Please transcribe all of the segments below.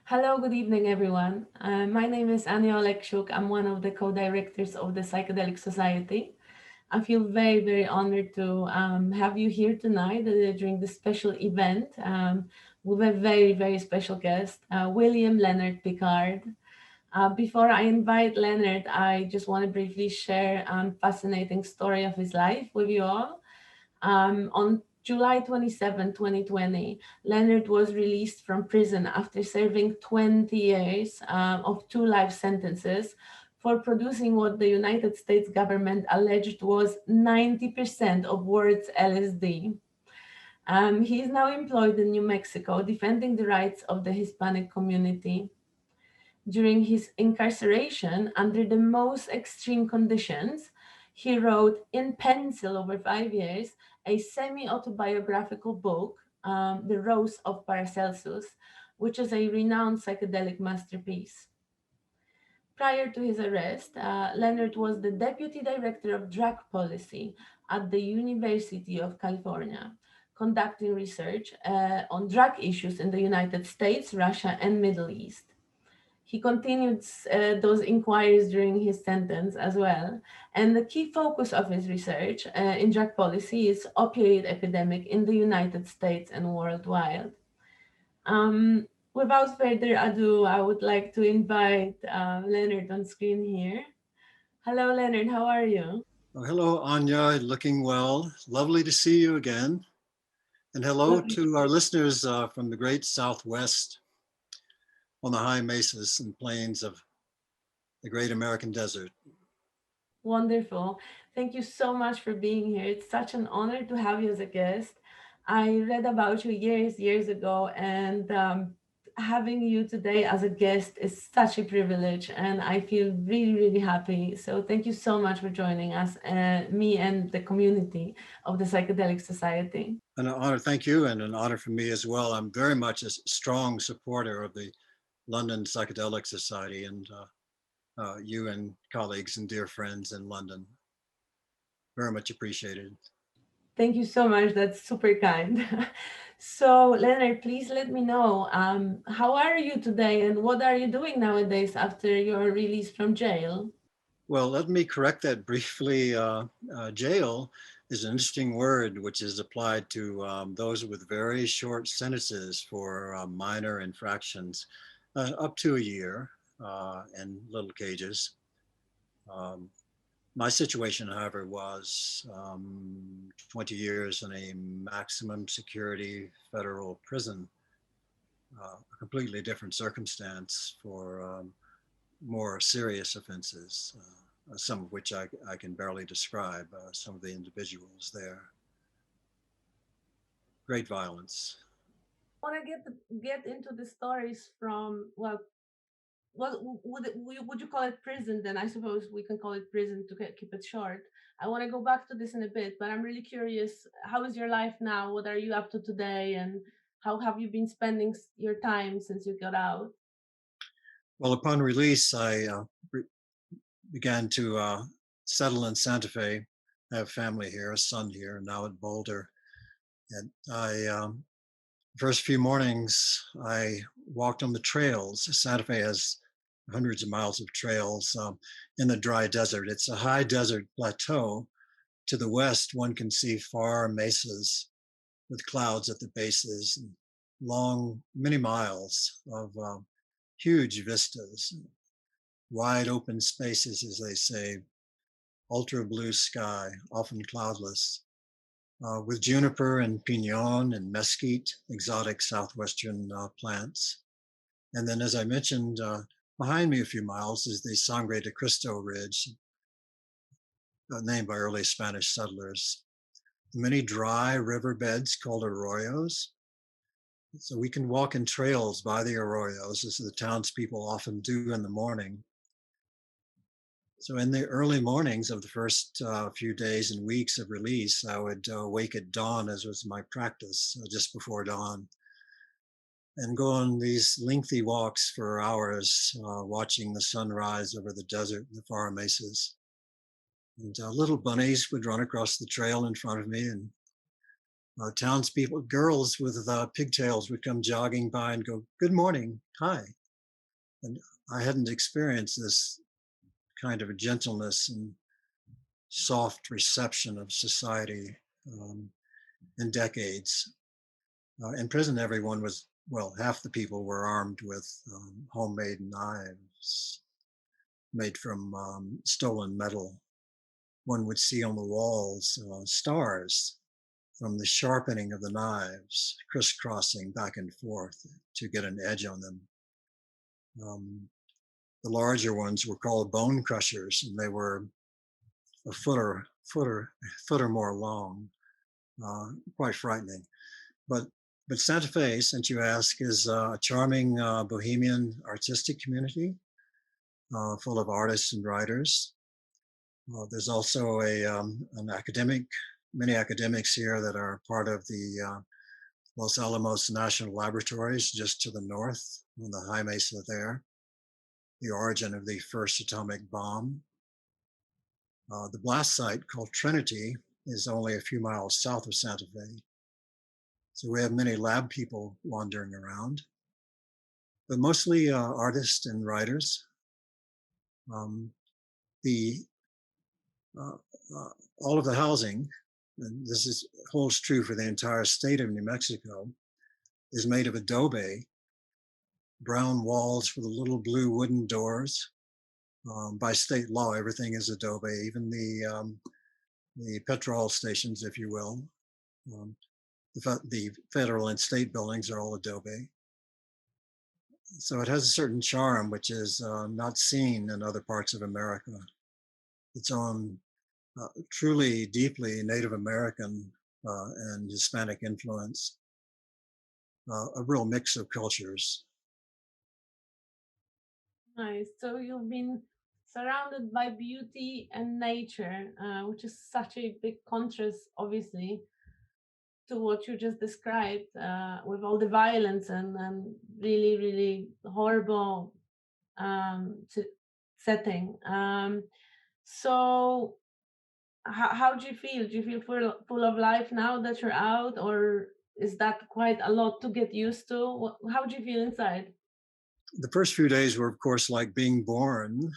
Hello, good evening, everyone. My name is Anya Oleksiuk. I'm one of the co-directors of the Psychedelic Society. I feel very, very honored to have you here tonight during this special event with a very, very special guest, William Leonard Pickard. Before I invite Leonard, I just want to briefly share a fascinating story of his life with you all. On July 27, 2020, Leonard was released from prison after serving 20 years of two life sentences for producing what the United States government alleged was 90% of world's LSD. He is now employed in New Mexico defending the rights of the Hispanic community. During his incarceration, under the most extreme conditions, he wrote in pencil over 5 years a semi autobiographical book, The Rose of Paracelsus, which is a renowned psychedelic masterpiece. Prior to his arrest, Leonard was the deputy director of drug policy at the University of California, conducting research on drug issues in the United States, Russia, and Middle East. He continued those inquiries during his sentence as well. And the key focus of his research in drug policy is opioid epidemic in the United States and worldwide. Without further ado, I would like to invite Leonard on screen here. Hello, Leonard. How are you? Oh, hello, Anya. Looking well. Lovely to see you again. And hello Lovely. to our listeners from the great Southwest on the high mesas and plains of the great American desert. Wonderful. Thank you so much for being here. It's such an honor to have you as a guest. I read about you years ago, and having you today as a guest is such a privilege, and I feel really, really happy. So, thank you so much for joining us, me and the community of the Psychedelic Society. An honor, thank you, and an honor for me as well. I'm very much a strong supporter of the London Psychedelic Society and you and colleagues and dear friends in London. Very much appreciated. Thank you so much. That's super kind. So, Leonard, please let me know how are you today and what are you doing nowadays after your release from jail? Well, let me correct that briefly. Jail is an interesting word which is applied to those with very short sentences for minor infractions, up to a year in little cages. Um, my situation, however, was 20 years in a maximum security federal prison, a completely different circumstance for more serious offenses, some of which I can barely describe, some of the individuals there. Great violence. I want to get into the stories from what would you call it prison? Then I suppose we can call it prison to keep it short. I want to go back to this in a bit, but I'm really curious. How is your life now? What are you up to today, and how have you been spending your time since you got out? Well, upon release, I began to settle in Santa Fe. I have family here, a son here, now at Boulder. And first few mornings, I walked on the trails. Santa Fe has hundreds of miles of trails in the dry desert. It's a high desert plateau. To the west, one can see far mesas with clouds at the bases, and long, many miles of huge vistas, wide open spaces, as they say, ultra blue sky, often cloudless, with juniper and pinon and mesquite, exotic southwestern plants. And then, as I mentioned, behind me a few miles is the Sangre de Cristo Ridge, named by early Spanish settlers. Many dry riverbeds called arroyos. So we can walk in trails by the arroyos, as the townspeople often do in the morning. So in the early mornings of the first few days and weeks of release, I would wake at dawn, as was my practice, just before dawn, and go on these lengthy walks for hours, watching the sunrise over the desert and the far mesas. And little bunnies would run across the trail in front of me, and Townspeople, girls with pigtails would come jogging by and go, "Good morning, hi." And I hadn't experienced this kind of gentleness and soft reception of society um, in decades. In prison, everyone was, well, half the people were armed with homemade knives made from stolen metal. One would see on the walls stars from the sharpening of the knives, crisscrossing back and forth to get an edge on them. Um, the larger ones were called bone crushers, and they were a foot or more long, quite frightening. But but Santa Fe, since you ask, is a charming bohemian artistic community full of artists and writers. There's also an many academics here that are part of the Los Alamos National Laboratories just to the north on the high mesa there, the origin of the first atomic bomb. The blast site called Trinity is only a few miles south of Santa Fe. So we have many lab people wandering around, but mostly artists and writers. Um, the uh, all of the housing, and holds true for the entire state of New Mexico, is made of adobe, brown walls with the little blue wooden doors. By state law, everything is adobe, even the petrol stations, if you will. Um, the federal and state buildings are all adobe. So it has a certain charm which is not seen in other parts of America. Its own truly deeply Native American and Hispanic influence, a real mix of cultures. Nice. So you've been surrounded by beauty and nature, which is such a big contrast, obviously, to what you just described, with all the violence and really, really horrible setting. So, how do you feel? Do you feel full of life now that you're out, or is that quite a lot to get used to? How do you feel inside? The first few days were, of course, like being born.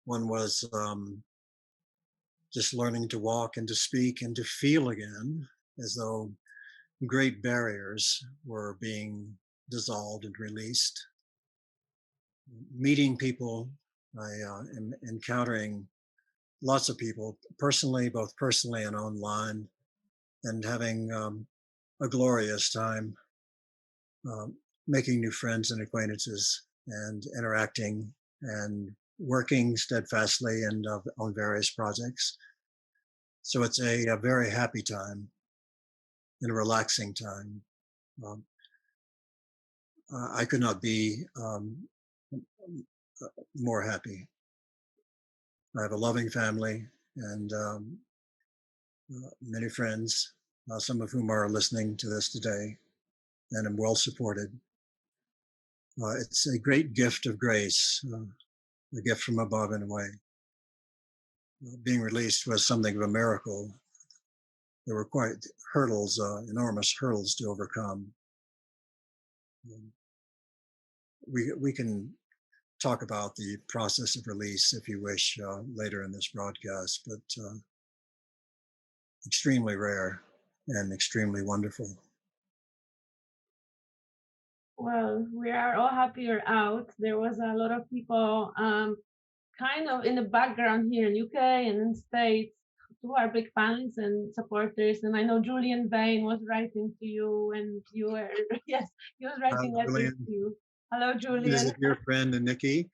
One was just learning to walk and to speak and to feel again, as though great barriers were being dissolved and released. Meeting people, I am encountering lots of people personally, both personally and online, and having a glorious time um, making new friends and acquaintances and interacting and working steadfastly and on various projects. So it's a very happy time and a relaxing time. Um, I could not be more happy. I have a loving family and many friends, some of whom are listening to this today, and I'm well supported. It's a great gift of grace, a gift from above in a way. Being released was something of a miracle. There were quite hurdles, enormous hurdles to overcome. Um, we can talk about the process of release if you wish later in this broadcast, but extremely rare and extremely wonderful. Well, we are all happy you're out. There was a lot of people kind of in the background here in UK and in States who are big fans and supporters. And I know Julian Bain was writing to you, and you were yes, he was writing letters Julian, to you. Hello, Julian is Julian. a dear friend, and Nikki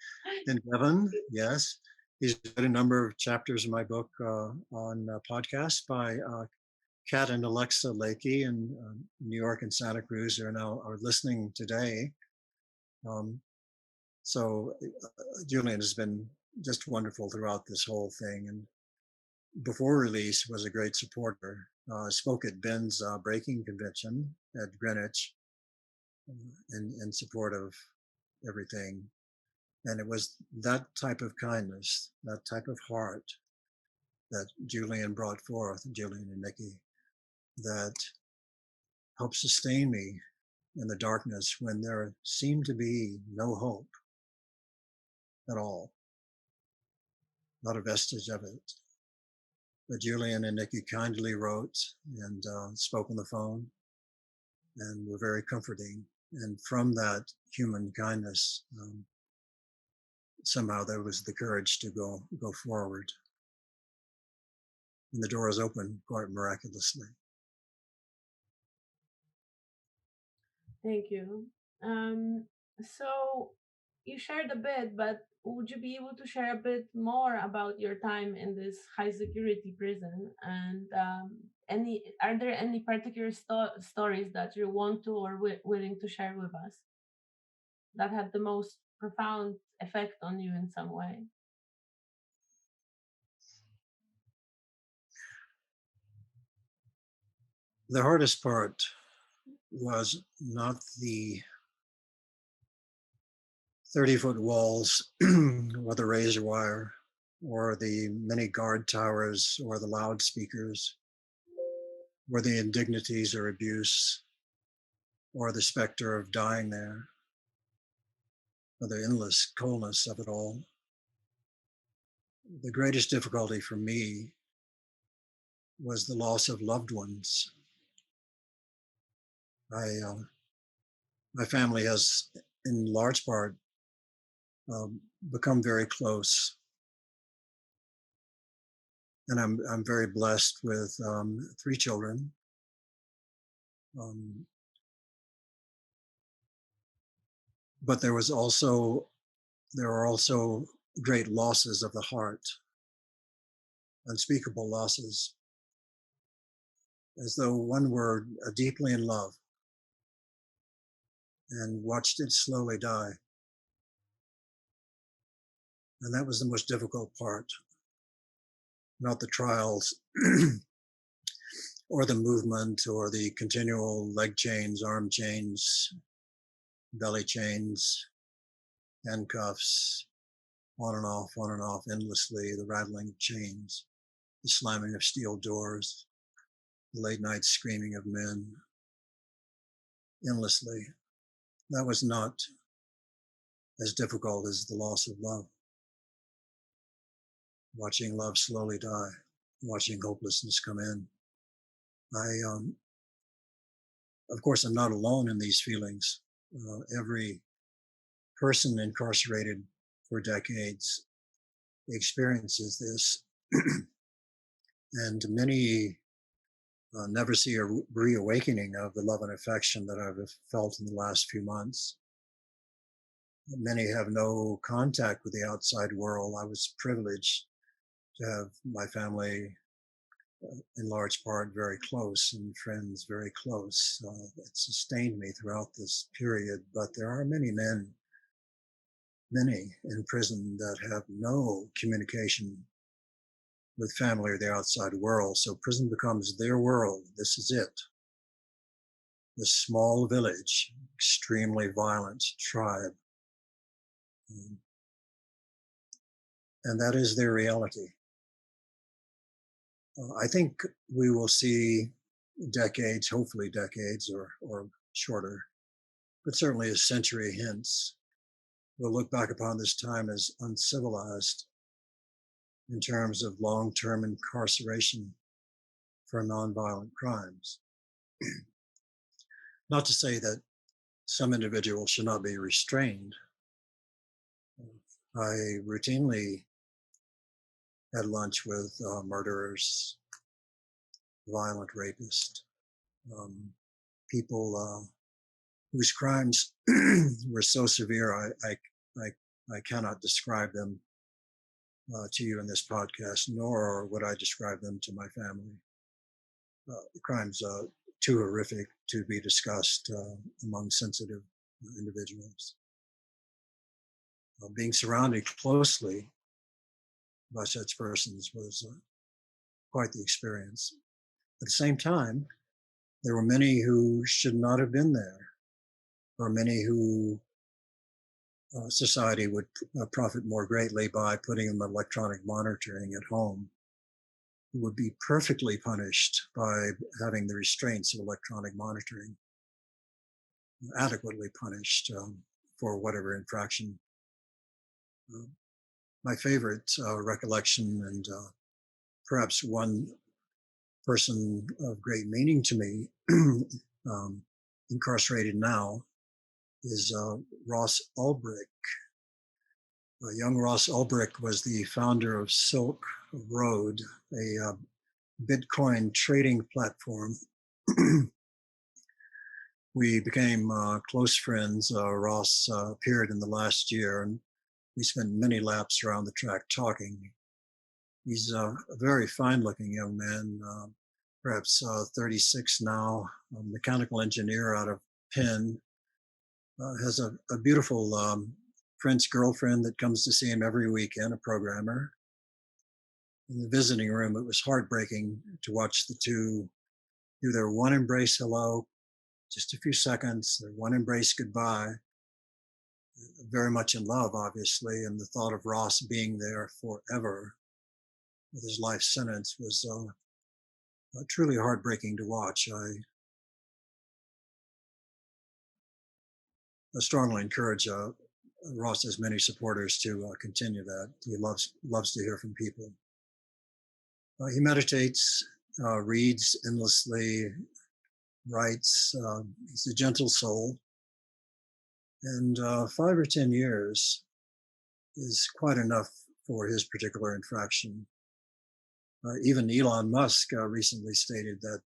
and Devon, yes. He's read a number of chapters of my book on podcast by Kat and Alexa Lakey in New York and Santa Cruz are listening today. Um, so Julian has been just wonderful throughout this whole thing, and before release was a great supporter. Spoke at Ben's breaking convention at Greenwich in support of everything. And it was that type of kindness, that type of heart that Julian brought forth, Julian and Nikki. that helped sustain me in the darkness when there seemed to be no hope at all, not a vestige of it. But Julian and Nikki kindly wrote and spoke on the phone and were very comforting. And from that human kindness, somehow there was the courage to go forward. And the doors opened quite miraculously. Thank you. So you shared a bit, but would you be able to share a bit more about your time in this high security prison? And are there any particular stories that you want to or willing to share with us that had the most profound effect on you in some way? The hardest part was not the 30-foot walls or the razor wire or the many guard towers or the loudspeakers or the indignities or abuse or the specter of dying there or the endless coldness of it all. The greatest difficulty for me was the loss of loved ones. My family has, in large part, become very close, and I'm very blessed with 3 children. But there are also great losses of the heart, unspeakable losses, as though one were deeply in love and watched it slowly die. And that was the most difficult part, not the trials or the movement or the continual leg chains, arm chains, belly chains, handcuffs, on and off endlessly, the rattling of chains, the slamming of steel doors, the late night screaming of men, endlessly. That was not as difficult as the loss of love. Watching love slowly die, watching hopelessness come in. Of course, I'm not alone in these feelings. Every person incarcerated for decades experiences this, and many never see a reawakening of the love and affection that I've felt in the last few months. Many have no contact with the outside world. I was privileged to have my family, in large part, very close, and friends very close. It sustained me throughout this period. But there are many in prison that have no communication with family or the outside world. So prison becomes their world. This is it. This small village, extremely violent tribe. And that is their reality. I think we will see decades, hopefully decades or shorter, but certainly a century hence, we'll look back upon this time as uncivilized in terms of long-term incarceration for nonviolent crimes. Not to say that some individuals should not be restrained. I routinely had lunch with murderers, violent rapists, people whose crimes were so severe I cannot describe them to you in this podcast, nor would I describe them to my family. The crimes too horrific to be discussed among sensitive individuals. Being surrounded closely by such persons was quite the experience. At the same time, there were many who should not have been there, or many who society would profit more greatly by putting them electronic monitoring at home would be perfectly punished by having the restraints of electronic monitoring, adequately punished for whatever infraction. Uh, my favorite recollection, and perhaps one person of great meaning to me, um, incarcerated now, is Ross Ulbricht. Young Ross Ulbricht was the founder of Silk Road, a Bitcoin trading platform. We became close friends. Ross appeared in the last year, and we spent many laps around the track talking. He's a very fine-looking young man, perhaps 36 now, a mechanical engineer out of Penn. Has a beautiful French girlfriend that comes to see him every weekend, a programmer. In the visiting room, it was heartbreaking to watch the two do their one embrace hello, just a few seconds, their one embrace goodbye. Very much in love, obviously, and the thought of Ross being there forever with his life sentence was truly heartbreaking to watch. I strongly encourage Ross has many supporters to continue that. He loves to hear from people. He meditates, reads endlessly, writes. He's a gentle soul, and 5 or 10 years is quite enough for his particular infraction. Even Elon Musk recently stated that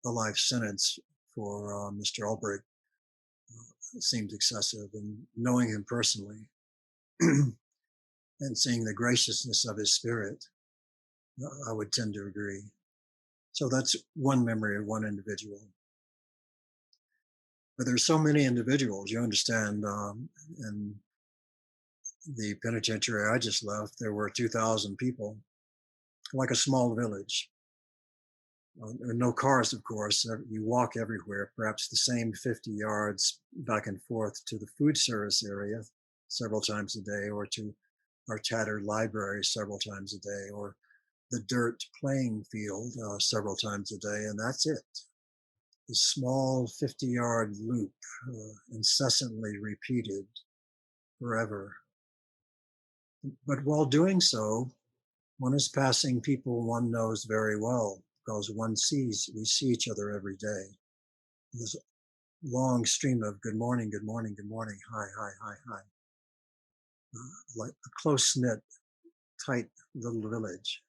a life sentence for Mr. Ulbricht seemed excessive, and knowing him personally and seeing the graciousness of his spirit, I would tend to agree. So that's one memory of one individual. But there's so many individuals, you understand, in the penitentiary I just left, there were 2,000 people, like a small village. No cars, of course. You walk everywhere, perhaps the same 50 yards back and forth to the food service area several times a day, or to our tattered library several times a day, or the dirt playing field several times a day, and that's it. The small 50-yard loop, incessantly repeated forever. But while doing so, one is passing people one knows very well, because we see each other every day. This long stream of good morning, good morning, good morning, hi, hi, hi, hi. Like a close-knit, tight little village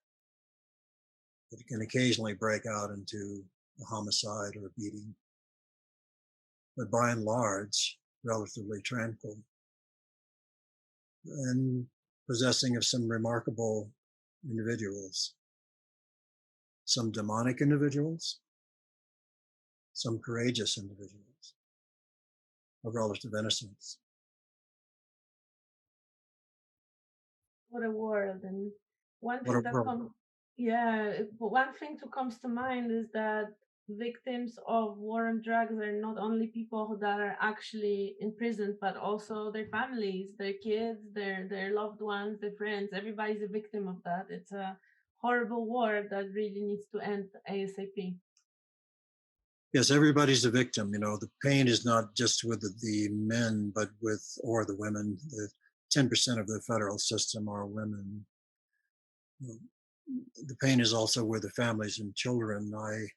that can occasionally break out into a homicide or a beating, but by and large, relatively tranquil and possessing of some remarkable individuals, some demonic individuals, some courageous individuals of relative innocence. What a world. And one What a thing that world. comes, yeah, one thing to comes to mind is that victims of war and drugs are not only people that are actually in prison, but also their families, their kids, their loved ones, their friends. Everybody's a victim of that. It's a horrible war that really needs to end ASAP. Yes, everybody's a victim. You know, the pain is not just with the men, but or the women. The 10% of the federal system are women. The pain is also with the families and children. I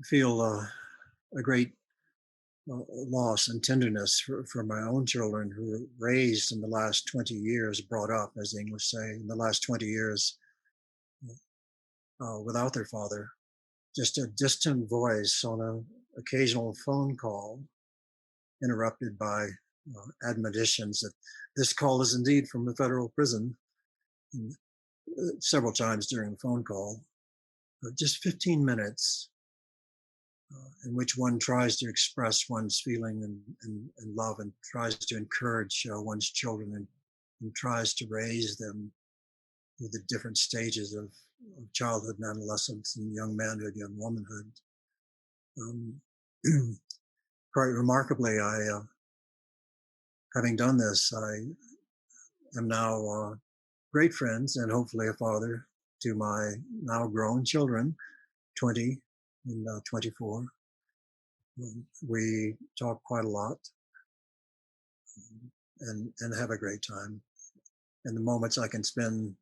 feel a great loss and tenderness for my own children who were raised in the last 20 years, brought up, as the English say, in the last 20 years without their father. Just a distant voice on an occasional phone call, interrupted by admonitions that this call is indeed from a federal prison, and, several times during the phone call. Just 15 minutes in which one tries to express one's feeling and love, and tries to encourage one's children, and tries to raise them through the different stages of childhood and adolescence and young manhood, young womanhood. Quite remarkably, having done this, am now great friends and hopefully a father to my now grown children, 20 and 24. We talk quite a lot and have a great time. And the moments I can spend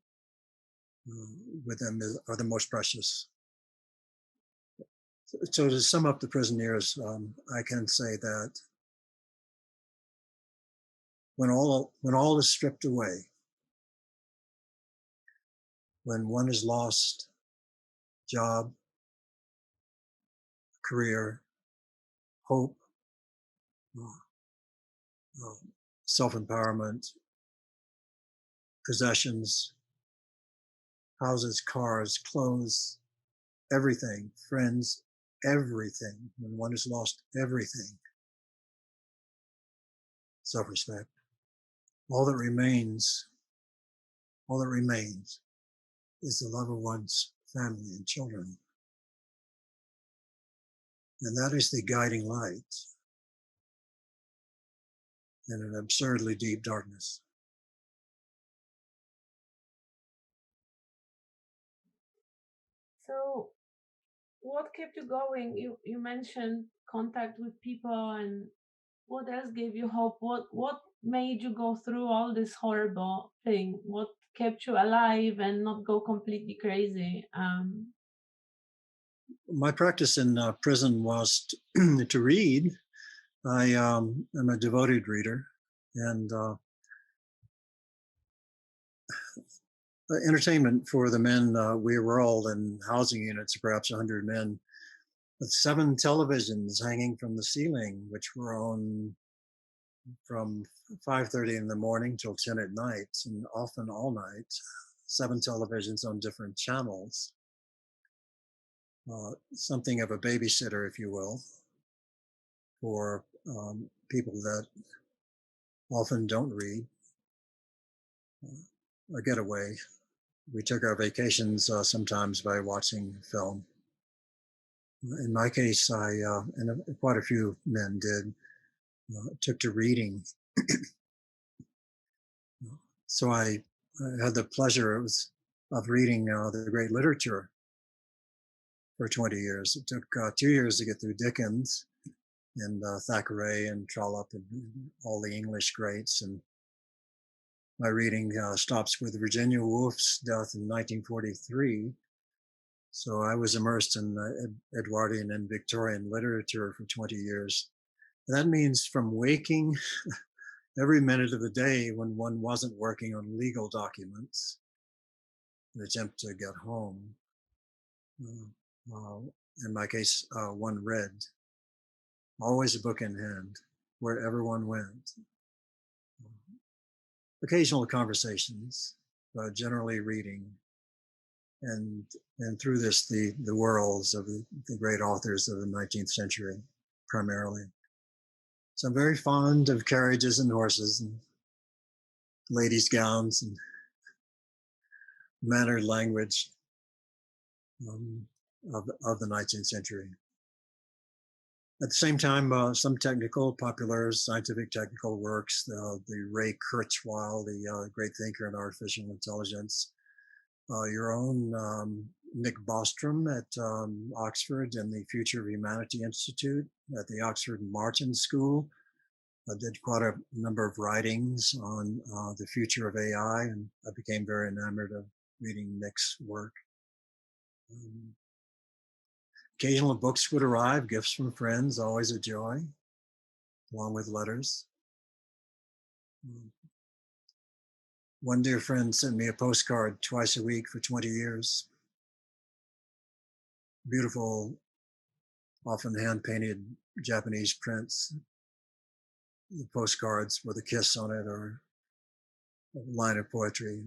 with them are the most precious. So to sum up the prison years, I can say that when all is stripped away, when one has lost job, career, hope, self-empowerment, possessions, houses, cars, clothes, everything, friends, everything, when one has lost everything, self-respect, all that remains is the love of one's family and children. And that is the guiding light in an absurdly deep darkness. So, what kept you going? You mentioned contact with people, and what else gave you hope? What made you go through all this horrible thing? What kept you alive and not go completely crazy? My practice in prison was to read. I am a devoted reader, and entertainment for the men. We were all in housing units, perhaps 100 men, with 7 televisions hanging from the ceiling, which were on from 5:30 in the morning till 10 at night, and often all night. 7 televisions on different channels. Something of a babysitter, if you will, for people that often don't read or get away. We took our vacations sometimes by watching film. In my case, and quite a few men did, took to reading. So I had the pleasure of reading the great literature for 20 years. It took 2 years to get through Dickens and Thackeray and Trollope and all the English greats. And my reading stops with Virginia Woolf's death in 1943. So I was immersed in Edwardian and Victorian literature for 20 years. And that means from waking every minute of the day when one wasn't working on legal documents, an attempt to get home. In my case, one read, always a book in hand, wherever one went. Occasional conversations, but generally reading. And through this, the worlds of the great authors of the 19th century, primarily. So I'm very fond of carriages and horses and ladies' gowns and mannered language of the 19th century. At the same time, some technical, popular, scientific technical works, the Ray Kurzweil, the great thinker in artificial intelligence, your own Nick Bostrom at Oxford and the Future of Humanity Institute at the Oxford Martin School. I did quite a number of writings on the future of AI, and I became very enamored of reading Nick's work. Occasional books would arrive, gifts from friends, always a joy, along with letters. One dear friend sent me a postcard twice a week for 20 years. Beautiful, often hand-painted Japanese prints. The postcards with a kiss on it or a line of poetry.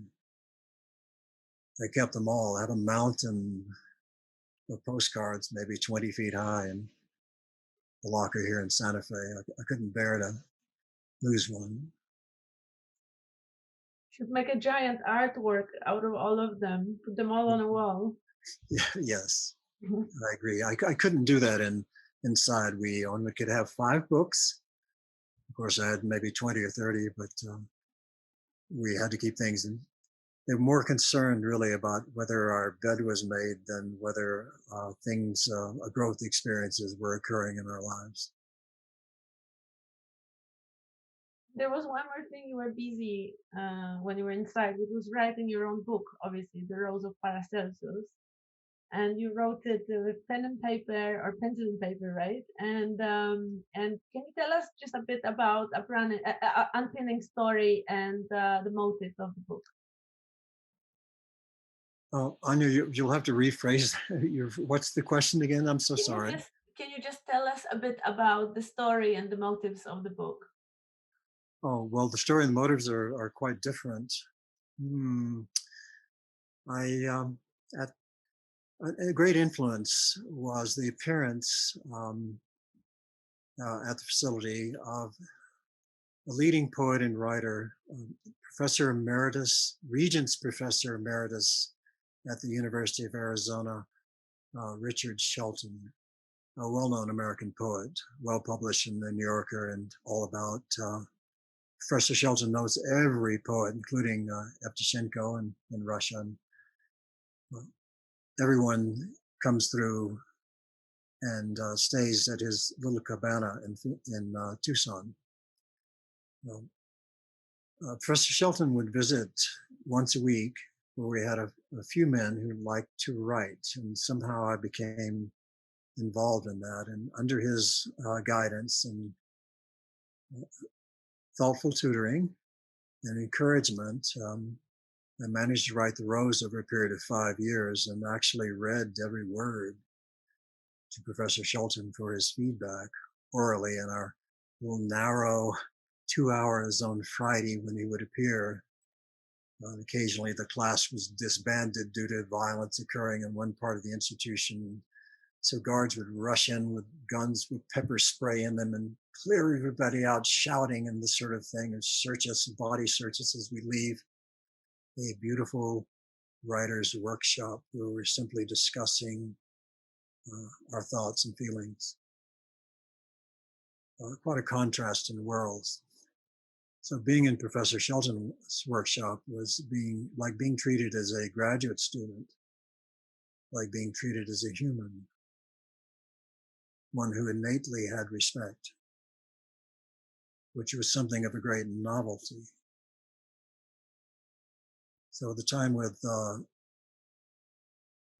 I kept them all. I have a mountain of postcards, maybe 20 feet high, in the locker here in Santa Fe. I couldn't bear to lose one. Should make a giant artwork out of all of them. Put them all on a wall. Yeah, yes, I agree. I couldn't do that inside. We only could have 5 books. Of course, I had maybe 20 or 30, but we had to keep things in. They were more concerned really about whether our bed was made than whether growth experiences were occurring in our lives. There was one more thing you were busy when you were inside, which was writing your own book, obviously, The Rose of Paracelsus. And you wrote it with pen and paper or pencil and paper, right? And can you tell us just a bit about unpinning story and the motive of the book? Oh, Anya, you'll have to rephrase what's the question again? I'm so Can you sorry. just can you just tell us a bit about the story and the motives of the book? Oh, well, the story and the motives are quite different. Hmm. I at a great influence was the appearance at the facility of a leading poet and writer, Professor Emeritus, Regents Professor Emeritus at the University of Arizona, Richard Shelton, a well-known American poet, well published in the New Yorker and all about. Professor Shelton knows every poet, including Evtushenko in Russia. And, everyone comes through and stays at his little cabana in Tucson. Professor Shelton would visit once a week, where we had a few men who liked to write, and somehow I became involved in that. And under his guidance and thoughtful tutoring and encouragement, I managed to write The Rose over a period of 5 years, and actually read every word to Professor Shelton for his feedback orally in our little narrow 2 hours on Friday when he would appear. Occasionally the class was disbanded due to violence occurring in one part of the institution. So guards would rush in with guns with pepper spray in them and clear everybody out, shouting and this sort of thing, and search us, body search us as we leave a beautiful writer's workshop where we're simply discussing our thoughts and feelings. Quite a contrast in worlds. So being in Professor Shelton's workshop was being treated as a graduate student, like being treated as a human, one who innately had respect, which was something of a great novelty. So the time with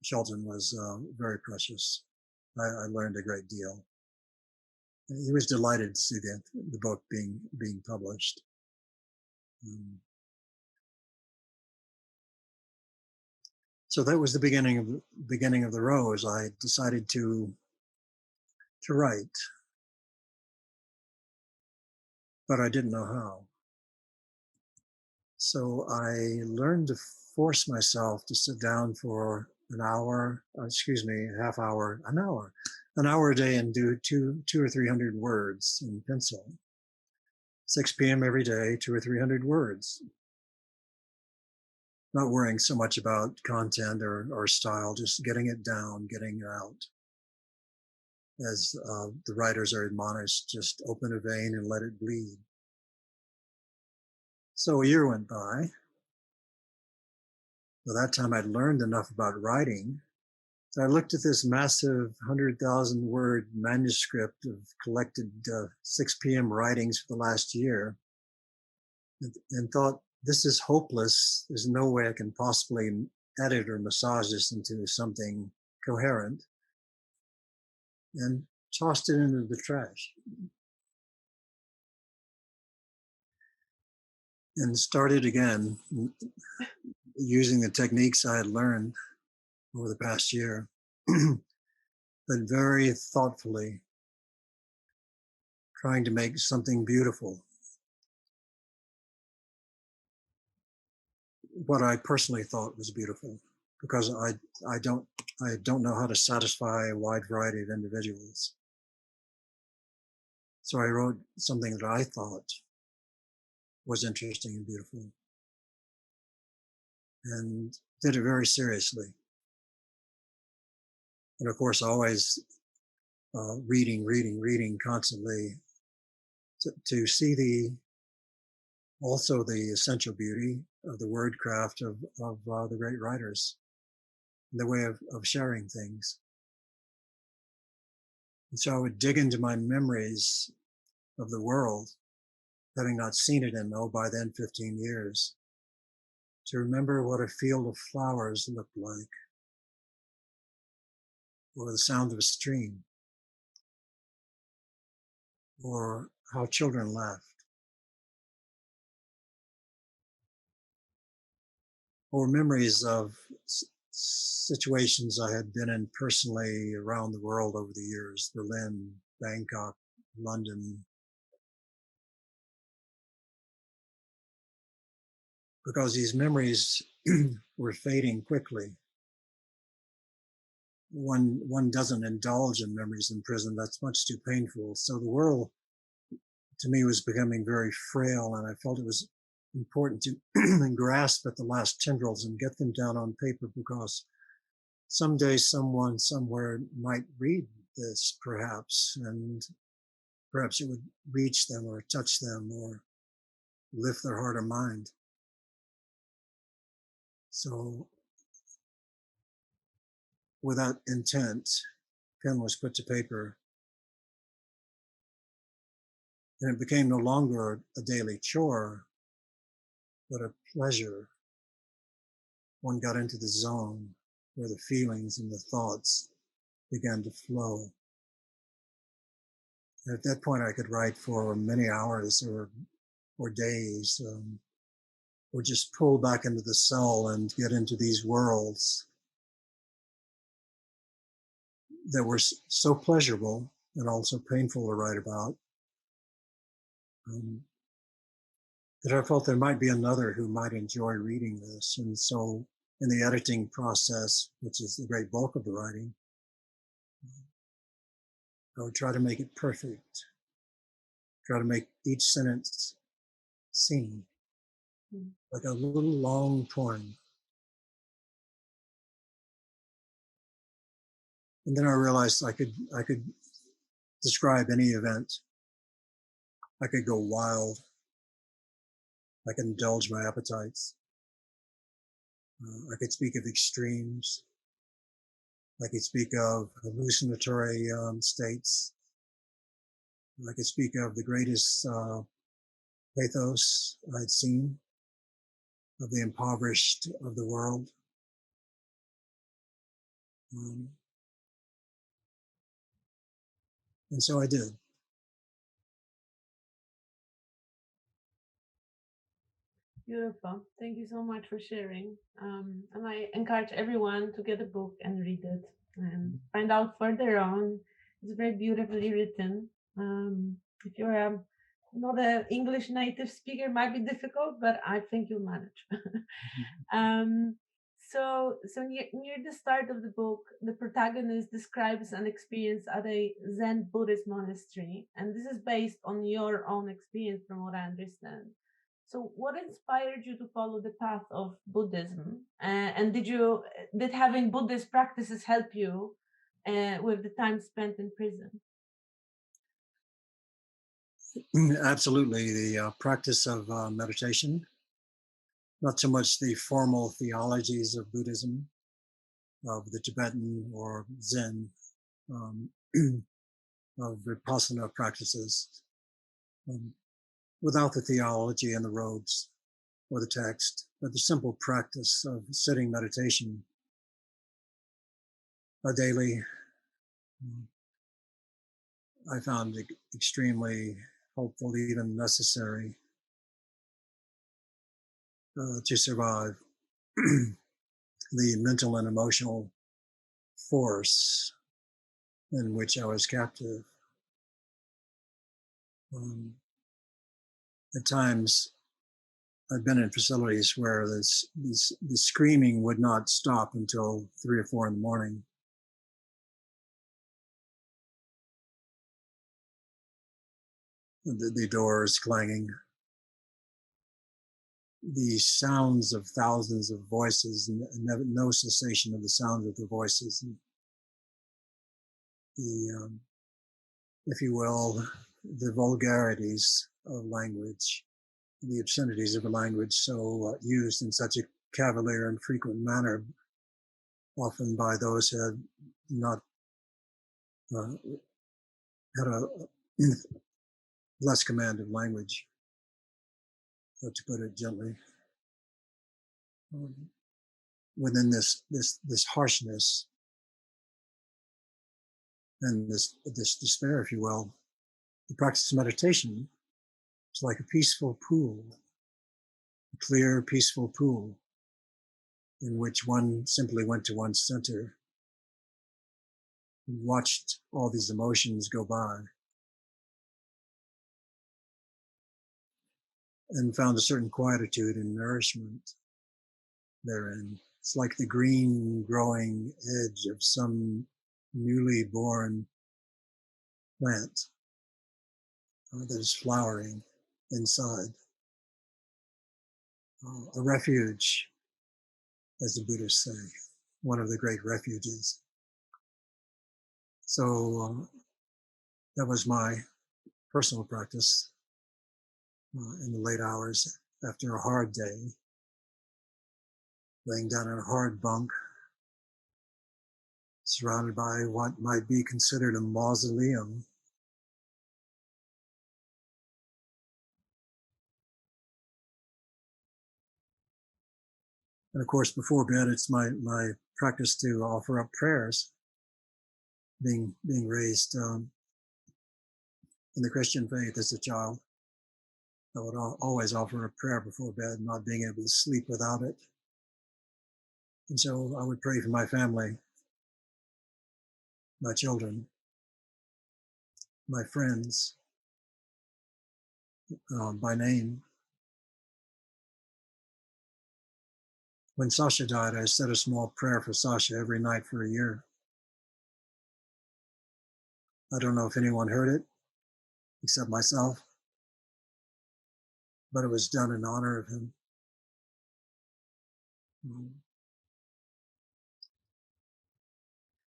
Shelton was very precious. I learned a great deal. He was delighted to see the book being published. So that was the beginning of the Rose. I decided to write, but I didn't know how. So I learned to force myself to sit down for an hour, half hour, an hour a day, and do two or 300 words in pencil. 6 p.m. every day, 200 or 300 words. Not worrying so much about content or style, just getting it down, getting it out. As the writers are admonished, just open a vein and let it bleed. So a year went by. By that time, I'd learned enough about writing. So I looked at this massive 100,000 word manuscript of collected 6 p.m. writings for the last year and thought, this is hopeless. There's no way I can possibly edit or massage this into something coherent, and tossed it into the trash. And started again using the techniques I had learned over the past year, but very thoughtfully trying to make something beautiful. What I personally thought was beautiful, because I don't know how to satisfy a wide variety of individuals. So I wrote something that I thought was interesting and beautiful, and did it very seriously. And of course, always reading constantly to see also the essential beauty of the wordcraft of the great writers, the way of sharing things. And so I would dig into my memories of the world, having not seen it in, by then 15 years, to remember what a field of flowers looked like, or the sound of a stream, or how children laughed, or memories of situations I had been in personally around the world over the years, Berlin, Bangkok, London, because these memories were fading quickly. One doesn't indulge in memories in prison. That's much too painful. So the world to me was becoming very frail, and I felt it was important to grasp at the last tendrils and get them down on paper, because someday someone somewhere might read this, perhaps, and perhaps it would reach them or touch them or lift their heart or mind. So with that intent, pen was put to paper, and it became no longer a daily chore, but a pleasure. One got into the zone where the feelings and the thoughts began to flow. And at that point, I could write for many hours or days, or just pull back into the cell and get into these worlds that were so pleasurable and also painful to write about, that I felt there might be another who might enjoy reading this. And so in the editing process, which is the great bulk of the writing, I would try to make it perfect, try to make each sentence seem like a little long poem. And then I realized I could describe any event. I could go wild. I could indulge my appetites. I could speak of extremes. I could speak of hallucinatory states. I could speak of the greatest pathos I'd seen, of the impoverished of the world. Um, and so I did. Beautiful. Thank you so much for sharing. And I encourage everyone to get a book and read it and find out further on. It's very beautifully written. If you're not an English native speaker, it might be difficult, but I think you'll manage. um, so near the start of the book, the protagonist describes an experience at a Zen Buddhist monastery, and this is based on your own experience, from what I understand. So, what inspired you to follow the path of Buddhism? And did having Buddhist practices help you with the time spent in prison? Absolutely. The practice of meditation, not so much the formal theologies of Buddhism, of the Tibetan or Zen, um, of Vipassana practices, um, without the theology and the robes or the text, but the simple practice of sitting meditation daily, I found extremely helpful, even necessary to survive the mental and emotional force in which I was captive. Um, at times, I've been in facilities where the screaming would not stop until 3 or 4 in the morning. The doors clanging, the sounds of thousands of voices, and no cessation of the sound of the voices, and the, if you will, the vulgarities of language. the obscenities of a language so used in such a cavalier and frequent manner, often by those who had not uh, had a less command of language, to put it gently. Um, Within this harshness and this despair, if you will, the practice of meditation is like a peaceful pool, a clear, peaceful pool in which one simply went to one's center and watched all these emotions go by and found a certain quietude and nourishment therein. It's like the green growing edge of some newly born plant that is flowering inside. A refuge, as the Buddhists say, one of the great refuges. So that was my personal practice in the late hours after a hard day, laying down in a hard bunk, surrounded by what might be considered a mausoleum. And of course, before bed, it's my practice to offer up prayers, being raised in the Christian faith as a child. I would always offer a prayer before bed, not being able to sleep without it. And so I would pray for my family, my children, my friends, by name. When Sasha died, I said a small prayer for Sasha every night for a year. I don't know if anyone heard it except myself, but it was done in honor of him.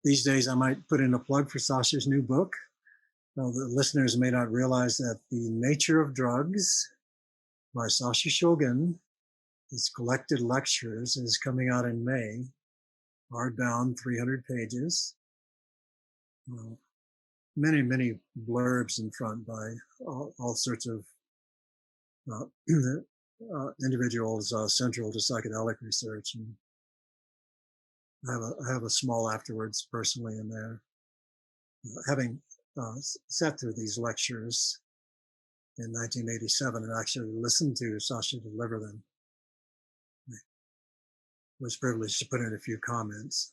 These days, I might put in a plug for Sasha's new book. Now, the listeners may not realize that The Nature of Drugs by Sasha Shulgin, his collected lectures, is coming out in May, hardbound, 300 pages. Many blurbs in front by all sorts of individuals central to psychedelic research. And I have a small afterwards personally in there. Having sat through these lectures in 1987 and actually listened to Sasha deliver them, I was privileged to put in a few comments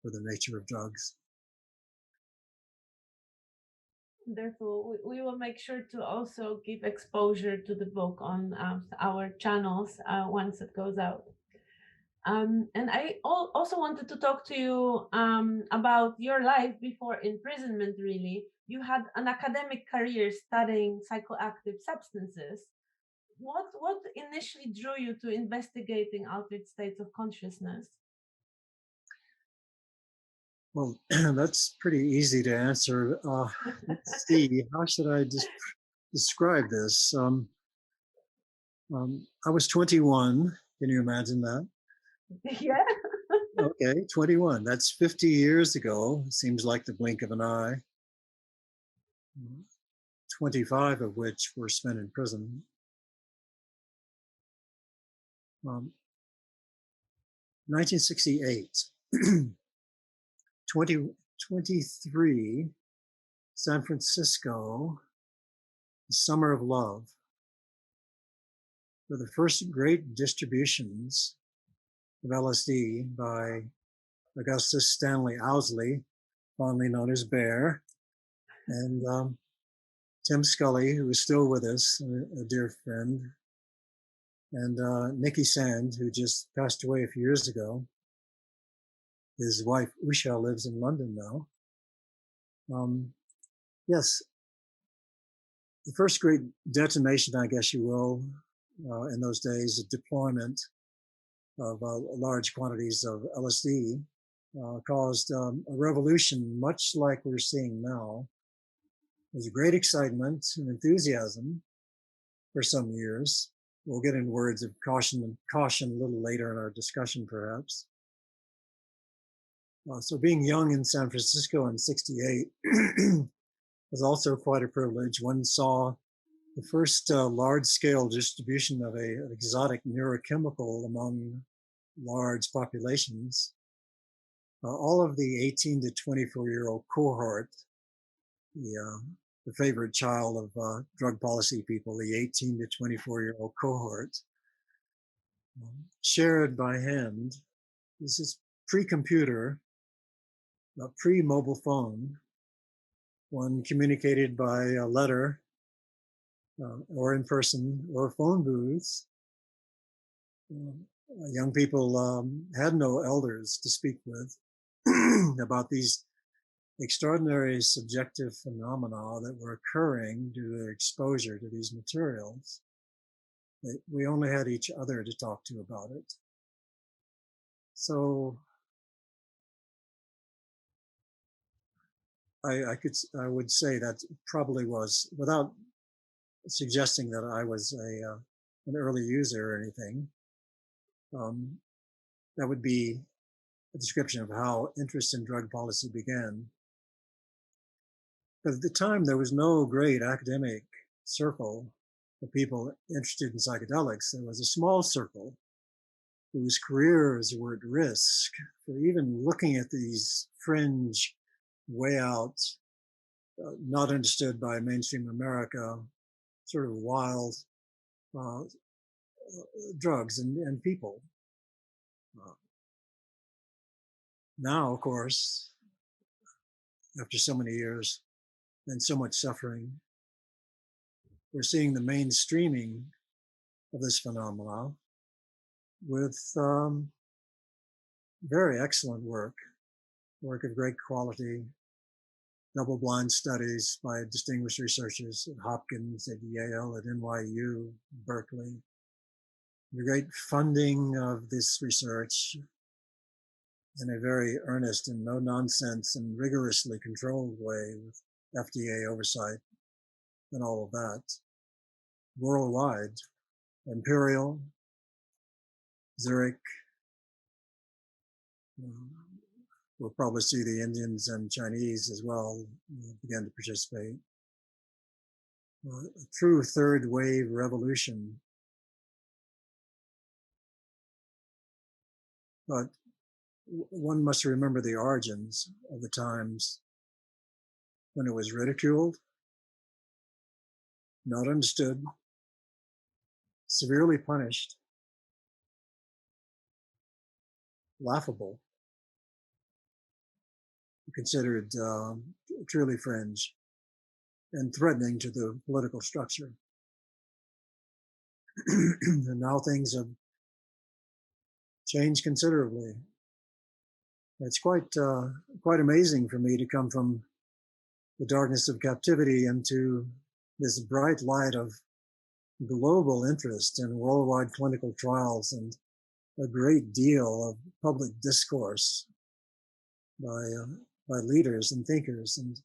for The Nature of Drugs. Wonderful. We will make sure to also give exposure to the book on our channels once it goes out. And I also wanted to talk to you about your life before imprisonment, really. You had an academic career studying psychoactive substances. What initially drew you to investigating altered states of consciousness? Well, that's pretty easy to answer. Let's see, how should I describe this? I was 21. Can you imagine that? Yeah. Okay, 21. That's 50 years ago. Seems like the blink of an eye. 25 of which were spent in prison. 1968, 23, San Francisco, the Summer of Love, were the first great distributions of LSD by Augustus Stanley Owsley, fondly known as Bear, and Tim Scully, who is still with us, a dear friend, and Nikki Sand, who just passed away a few years ago. His wife, Usha, lives in London now. Yes, the first great detonation, I guess you will, in those days, a deployment of large quantities of LSD caused a revolution, much like we're seeing now. There was great excitement and enthusiasm for some years. we'll get in words of caution a little later in our discussion, perhaps. So being young in San Francisco in '68 was also quite a privilege. One saw the first large-scale distribution of an exotic neurochemical among large populations. All of the 18 to 24-year-old cohort, the favorite child of drug policy people, the 18 to 24-year-old cohort, shared by hand. This is pre-computer, pre-mobile phone. One communicated by a letter or in person or phone booths. Young people had no elders to speak with about these extraordinary subjective phenomena that were occurring due to their exposure to these materials. We only had each other to talk to about it. So I would say that probably was, without suggesting that I was an early user or anything, that would be a description of how interest in drug policy began. But at the time, there was no great academic circle of people interested in psychedelics. There was a small circle whose careers were at risk for even looking at these fringe, way out, not understood by mainstream America, sort of wild drugs and people. Now, of course, after so many years and so much suffering, we're seeing the mainstreaming of this phenomena with very excellent work of great quality, double-blind studies by distinguished researchers at Hopkins, at Yale, at NYU, Berkeley. The great funding of this research in a very earnest and no-nonsense and rigorously controlled way with FDA oversight and all of that. Worldwide, Imperial, Zurich, we'll probably see the Indians and Chinese as well begin to participate. A true third wave revolution. But one must remember the origins of the times when it was ridiculed, not understood, severely punished, laughable, considered truly fringe, and threatening to the political structure. And now things have changed considerably. It's quite amazing for me to come from the darkness of captivity into this bright light of global interest in worldwide clinical trials and a great deal of public discourse by leaders and thinkers and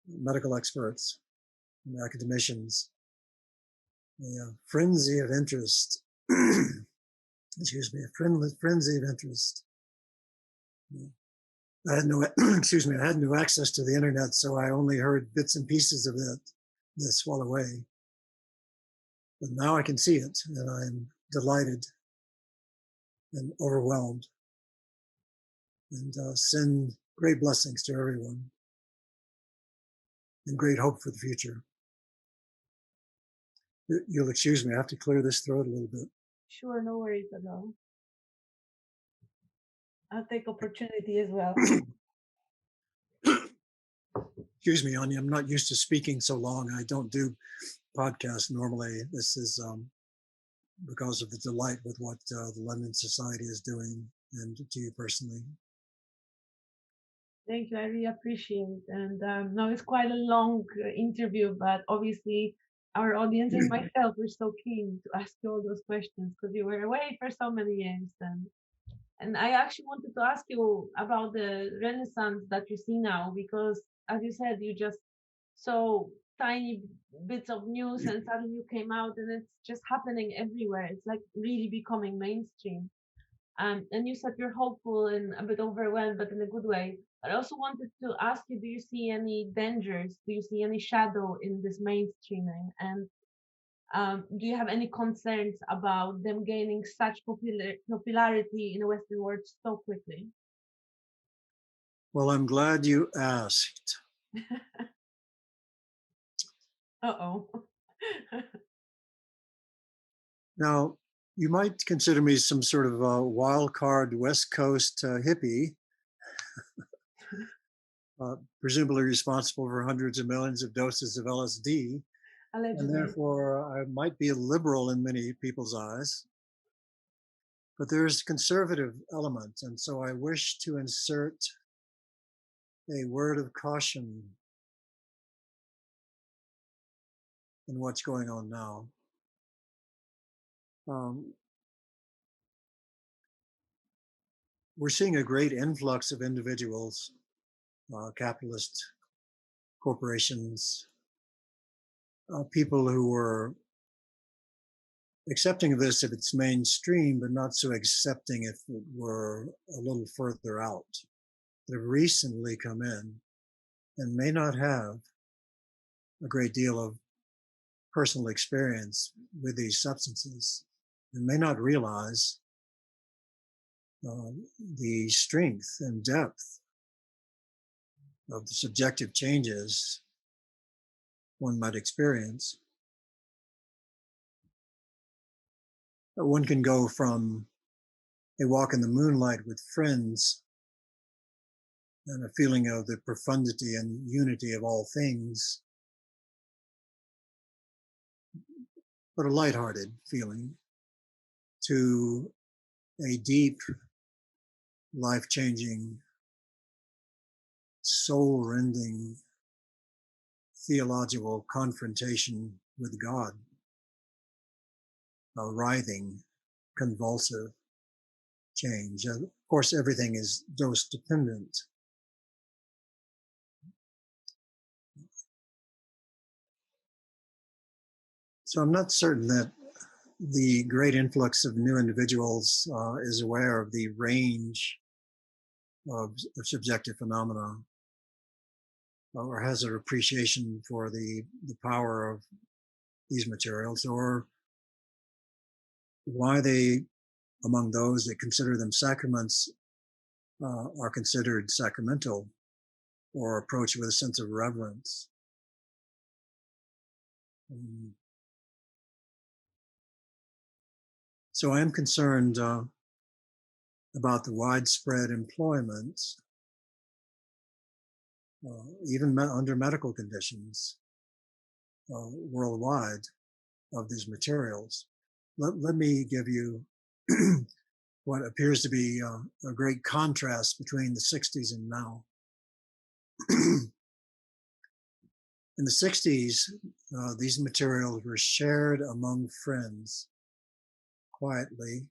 medical experts and academicians. A frenzy of interest, excuse me, a frenzy of interest. I had no, excuse me, I had no access to the internet, so I only heard bits and pieces of this while away. But now I can see it, and I'm delighted and overwhelmed, and send great blessings to everyone and great hope for the future. You'll excuse me, I have to clear this throat a little bit. Sure, no worries at all. I'll take opportunity as well. Excuse me, Anya, I'm not used to speaking so long. I don't do podcasts normally. This is because of the delight with what the London Society is doing, and to you personally. Thank you. I really appreciate it. And now it's quite a long interview, but obviously our audience and myself were so keen to ask you all those questions because you were away for so many years. And I actually wanted to ask you about the renaissance that you see now, because as you said, you just so tiny bits of news and suddenly you came out and it's just happening everywhere. It's like really becoming mainstream. And you said you're hopeful and a bit overwhelmed, but in a good way. I also wanted to ask you, do you see any dangers? Do you see any shadow in this mainstreaming? And do you have any concerns about them gaining such popularity in the Western world so quickly? Well, I'm glad you asked. Uh-oh. Now, you might consider me some sort of a wild card West Coast hippie, presumably responsible for hundreds of millions of doses of LSD, and Allegedly. therefore I might be a liberal in many people's eyes. But there's a conservative element, and so I wish to insert a word of caution in what's going on now. Um, we're seeing a great influx of individuals, capitalist corporations, people who were accepting of this if it's mainstream, but not so accepting if it were a little further out, that have recently come in and may not have a great deal of personal experience with these substances and may not realize the strength and depth of the subjective changes one might experience. One can go from a walk in the moonlight with friends and a feeling of the profundity and unity of all things, but a lighthearted feeling, to a deep, life-changing, soul-rending theological confrontation with God, a writhing, convulsive change. Of course, everything is dose dependent. So I'm not certain that the great influx of new individuals is aware of the range of subjective phenomena or has an appreciation for the power of these materials, or why they, among those that consider them sacraments, are considered sacramental or approached with a sense of reverence. So I am concerned about the widespread employment, even under medical conditions worldwide, of these materials. Let me give you what appears to be a great contrast between the 60s and now. In the 60s, these materials were shared among friends quietly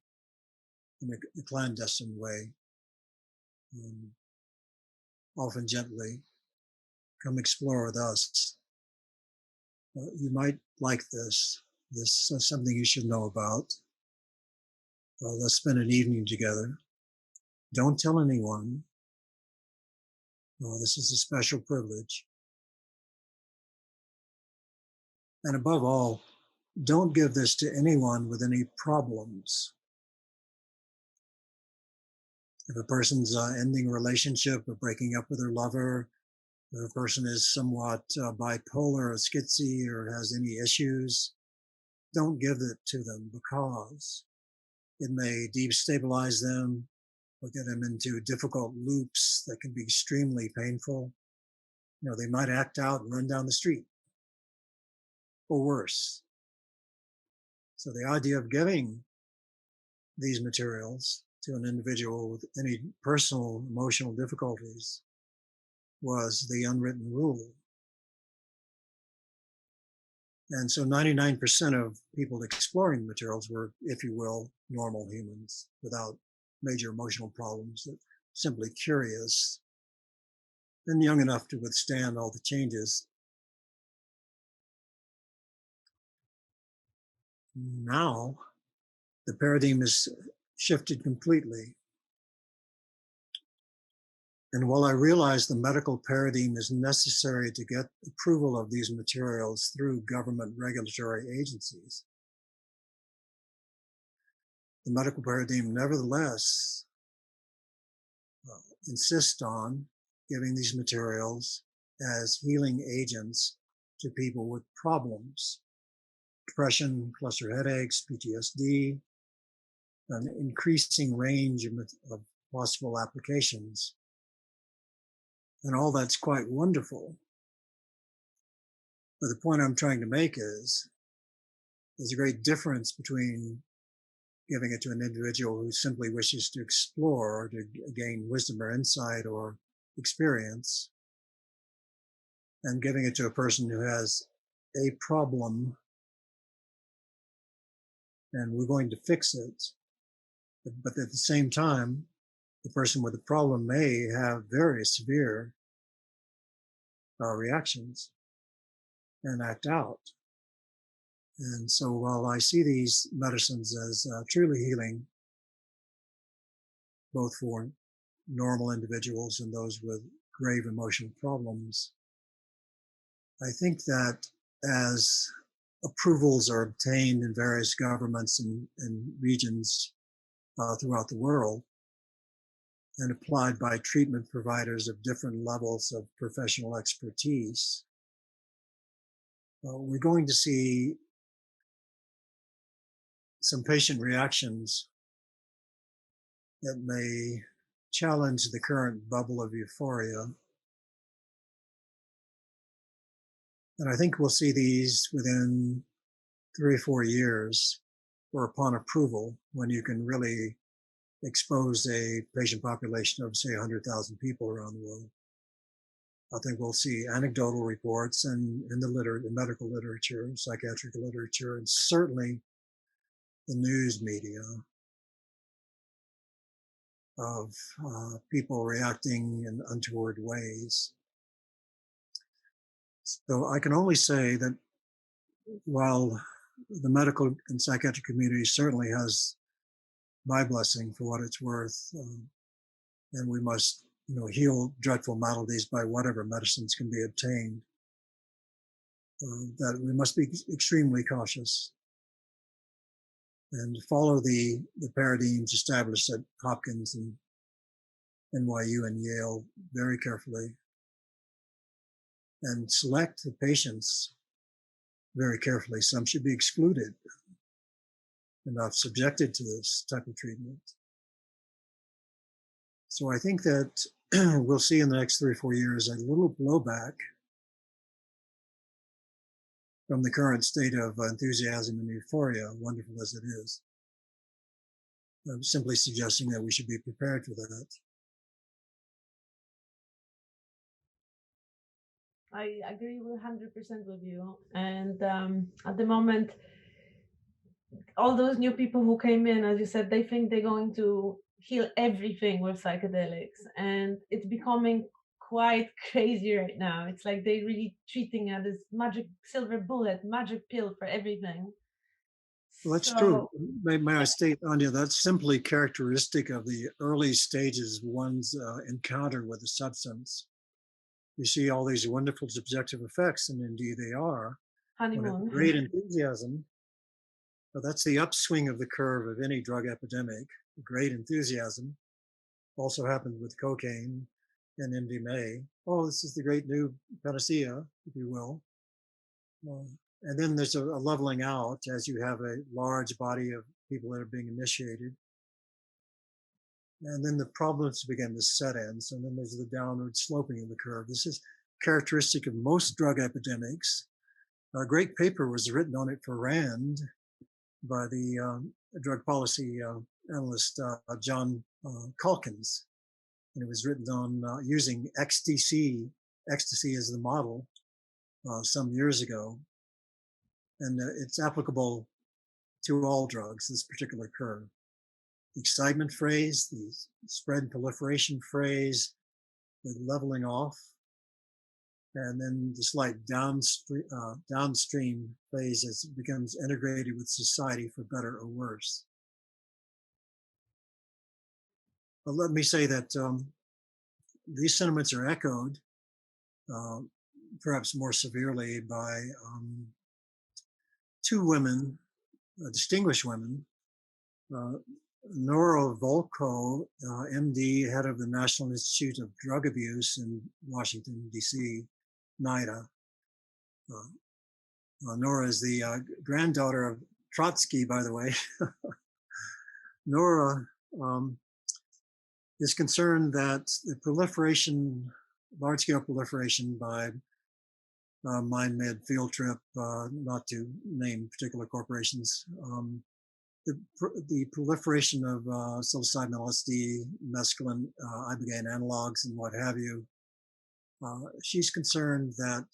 in a clandestine way, often gently. Come explore with us. You might like this. This is something you should know about. Let's spend an evening together. Don't tell anyone. This is a special privilege. And above all, don't give this to anyone with any problems. If a person's ending a relationship or breaking up with their lover, if a person is somewhat bipolar or schizzy or has any issues, don't give it to them, because it may destabilize them or get them into difficult loops that can be extremely painful. They might act out and run down the street, or worse. So the idea of giving these materials to an individual with any personal emotional difficulties was the unwritten rule. And so 99% of people exploring the materials were, if you will, normal humans without major emotional problems, that simply curious and young enough to withstand all the changes Now, the paradigm is shifted completely. And while I realize the medical paradigm is necessary to get approval of these materials through government regulatory agencies, the medical paradigm nevertheless insists on giving these materials as healing agents to people with problems: depression, cluster headaches, PTSD, an increasing range of possible applications. And all that's quite wonderful. But the point I'm trying to make is there's a great difference between giving it to an individual who simply wishes to explore or to gain wisdom or insight or experience, and giving it to a person who has a problem and we're going to fix it. But at the same time, the person with the problem may have very severe reactions and act out. And so while I see these medicines as truly healing, both for normal individuals and those with grave emotional problems, I think that as approvals are obtained in various governments and regions throughout the world and applied by treatment providers of different levels of professional expertise, we're going to see some patient reactions that may challenge the current bubble of euphoria. And I think we'll see these within 3 or 4 years or upon approval, when you can really expose a patient population of, say, 100,000 people around the world. I think we'll see anecdotal reports and in the medical literature, psychiatric literature, and certainly the news media of people reacting in untoward ways. So I can only say that while the medical and psychiatric community certainly has my blessing for what it's worth, and we must, heal dreadful maladies by whatever medicines can be obtained, that we must be extremely cautious and follow the paradigms established at Hopkins and NYU and Yale very carefully, and select the patients very carefully. Some should be excluded and not subjected to this type of treatment. So I think that we'll see in the next 3 or 4 years a little blowback from the current state of enthusiasm and euphoria, wonderful as it is. I'm simply suggesting that we should be prepared for that. I agree 100% with you. And at the moment, all those new people who came in, as you said, they think they're going to heal everything with psychedelics. And it's becoming quite crazy right now. It's like they're really treating it as magic silver bullet, magic pill for everything. Well, that's true. So, May I state, Anya, that's simply characteristic of the early stages of one's encounter with the substance. You see all these wonderful subjective effects, and indeed they are. When it's honeymoon. great enthusiasm, well, that's the upswing of the curve of any drug epidemic. Great enthusiasm also happened with cocaine and MDMA. Oh, this is the great new panacea, if you will. And then there's a leveling out as you have a large body of people that are being initiated. And then the problems begin to set in. So then there's the downward sloping of the curve. This is characteristic of most drug epidemics. A great paper was written on it for RAND by the drug policy analyst John Calkins. And it was written on using ecstasy as the model some years ago. And it's applicable to all drugs, this particular curve. The excitement phrase, the spread and proliferation phrase, the leveling off, and then the slight downstream phase as it becomes integrated with society for better or worse. But let me say that these sentiments are echoed, uh, perhaps more severely, by two women, distinguished women, uh, Nora Volkow, MD, head of the National Institute of Drug Abuse in Washington, D.C., NIDA. Nora is the granddaughter of Trotsky, by the way. Nora is concerned that the proliferation, large-scale proliferation by MindMed, Field Trip, not to name particular corporations, the proliferation of psilocybin, LSD, mescaline, ibogaine analogs, and what have you, she's concerned that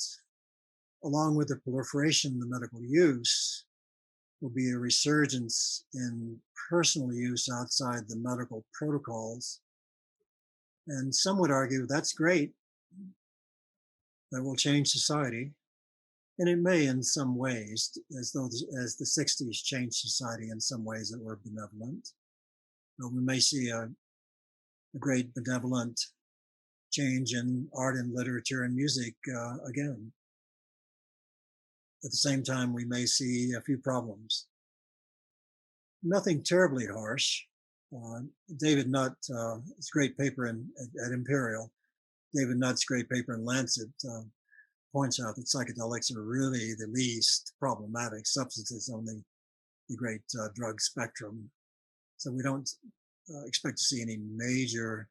along with the proliferation, the medical use will be a resurgence in personal use outside the medical protocols. And some would argue that's great, that will change society. And it may in some ways, as the 60s changed society in some ways that were benevolent. We may see a great benevolent change in art and literature and music again. At the same time, we may see a few problems. Nothing terribly harsh. David Nutt, his great paper at Imperial, David Nutt's great paper in Lancet points out that psychedelics are really the least problematic substances on the great drug spectrum. So we don't expect to see any major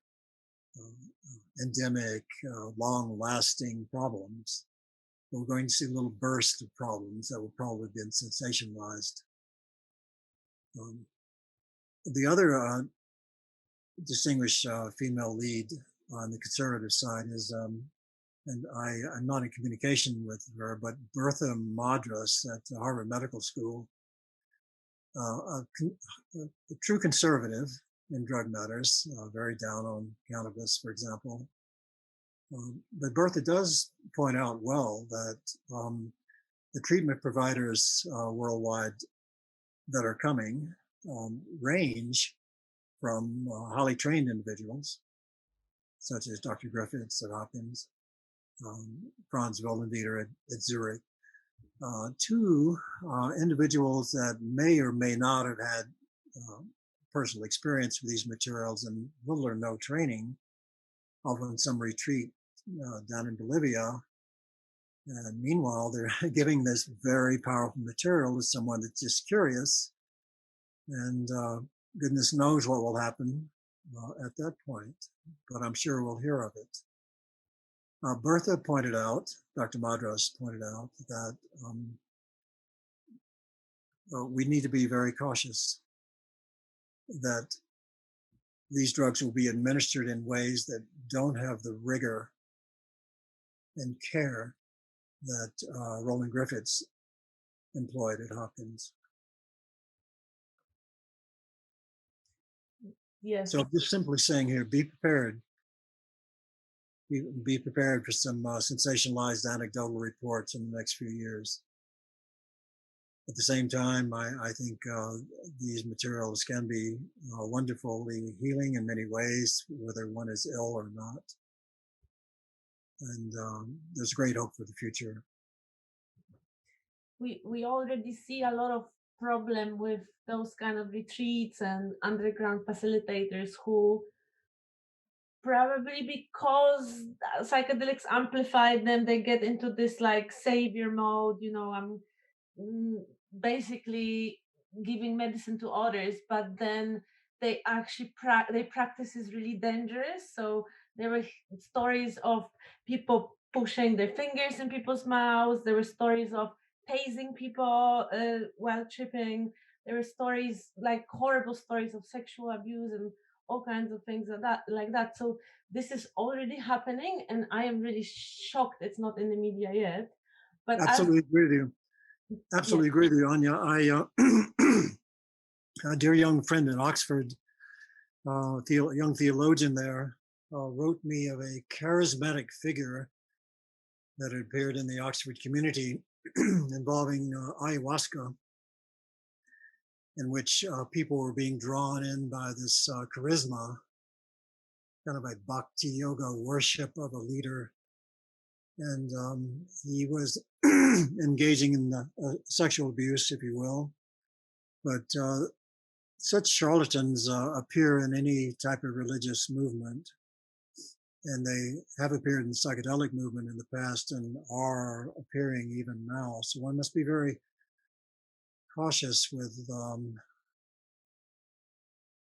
endemic, long-lasting problems. We're going to see little bursts of problems that will probably be sensationalized. The other distinguished female lead on the conservative side is, and I'm not in communication with her, but Bertha Madras at Harvard Medical School, a true conservative in drug matters, very down on cannabis, for example. But Bertha does point out well that the treatment providers worldwide that are coming range from highly trained individuals, such as Dr. Griffiths at Hopkins, Franz Willendieter at Zurich, to individuals that may or may not have had personal experience with these materials and little or no training, often some retreat down in Bolivia. And meanwhile, they're giving this very powerful material to someone that's just curious, and goodness knows what will happen at that point, but I'm sure we'll hear of it. Bertha pointed out, Dr. Madras pointed out that we need to be very cautious that these drugs will be administered in ways that don't have the rigor and care that Roland Griffiths employed at Hopkins. Yes. So just simply saying here, be prepared. Be prepared for some sensationalized anecdotal reports in the next few years. At the same time, I think these materials can be wonderfully healing in many ways, whether one is ill or not. And there's great hope for the future. We already see a lot of problem with those kind of retreats and underground facilitators who probably because psychedelics amplify them, they get into this like savior mode, I'm basically giving medicine to others, but then they actually they practice is really dangerous. So there were stories of people pushing their fingers in people's mouths. There were stories of tasing people while tripping. There were stories, like horrible stories of sexual abuse and all kinds of things like that. So this is already happening, and I am really shocked it's not in the media yet. But absolutely agree with you. Absolutely agree with you, Anya. A dear young friend at Oxford, young theologian there, wrote me of a charismatic figure that had appeared in the Oxford community involving ayahuasca, in which people were being drawn in by this charisma, kind of a bhakti yoga worship of a leader. And he was engaging in sexual abuse, if you will. But such charlatans appear in any type of religious movement, and they have appeared in the psychedelic movement in the past and are appearing even now. So one must be very cautious with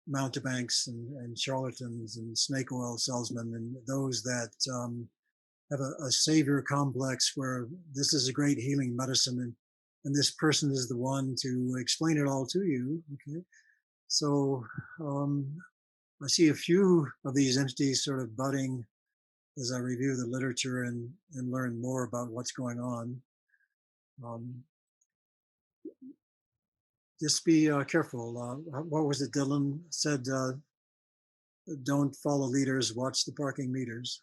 mountebanks and charlatans and snake oil salesmen and those that have a savior complex where this is a great healing medicine and this person is the one to explain it all to you. Okay, so I see a few of these entities sort of budding as I review the literature and learn more about what's going on. Just be careful. What was it Dylan said? Don't follow leaders, watch the parking meters.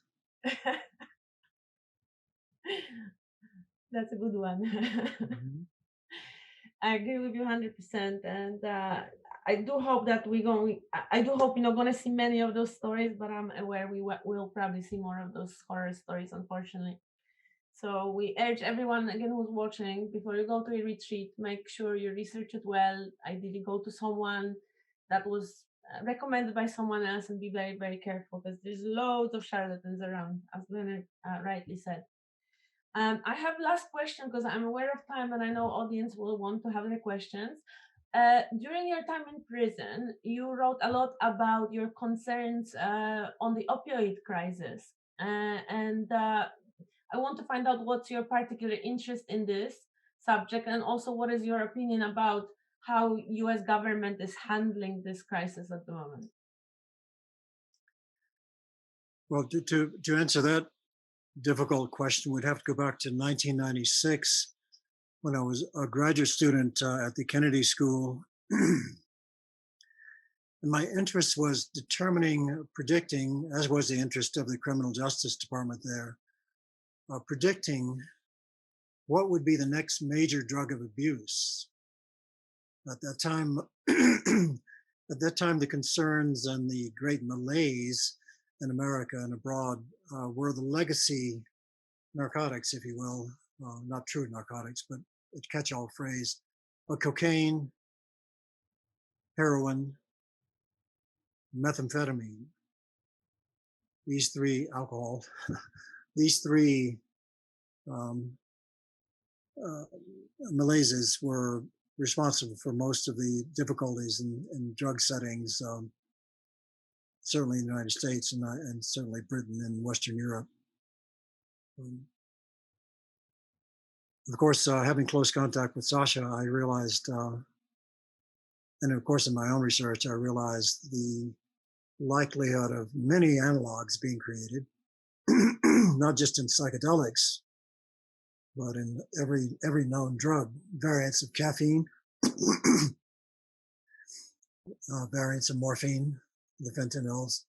That's a good one. Mhm. I agree with you 100%, and I do hope that we're going. I do hope you're not going to see many of those stories, but I'm aware will probably see more of those horror stories, unfortunately. So we urge everyone again who's watching, before you go to a retreat, make sure you research it well. Ideally, go to someone that was recommended by someone else, and be very, very careful because there's loads of charlatans around, as Leonard rightly said. I have last question because I'm aware of time and I know audience will want to have the questions. During your time in prison, you wrote a lot about your concerns on the opioid crisis, and I want to find out what's your particular interest in this subject, and also what is your opinion about how U.S. government is handling this crisis at the moment. Well, to answer that difficult question, we'd have to go back to 1996 when I was a graduate student at the Kennedy School. And my interest was determining, predicting, as was the interest of the Criminal Justice Department there, predicting what would be the next major drug of abuse. At that time, the concerns and the great malaise in America and abroad were the legacy narcotics, if you will, not true narcotics, but a catch-all phrase, but cocaine, heroin, methamphetamine, these three, alcohol, these three um, uh, malaises were responsible for most of the difficulties in drug settings, certainly in the United States and certainly Britain and Western Europe. Um, of course, having close contact with Sasha, I realized, and of course in my own research, I realized the likelihood of many analogs being created, not just in psychedelics, but in every known drug, variants of caffeine, variants of morphine, the fentanyls.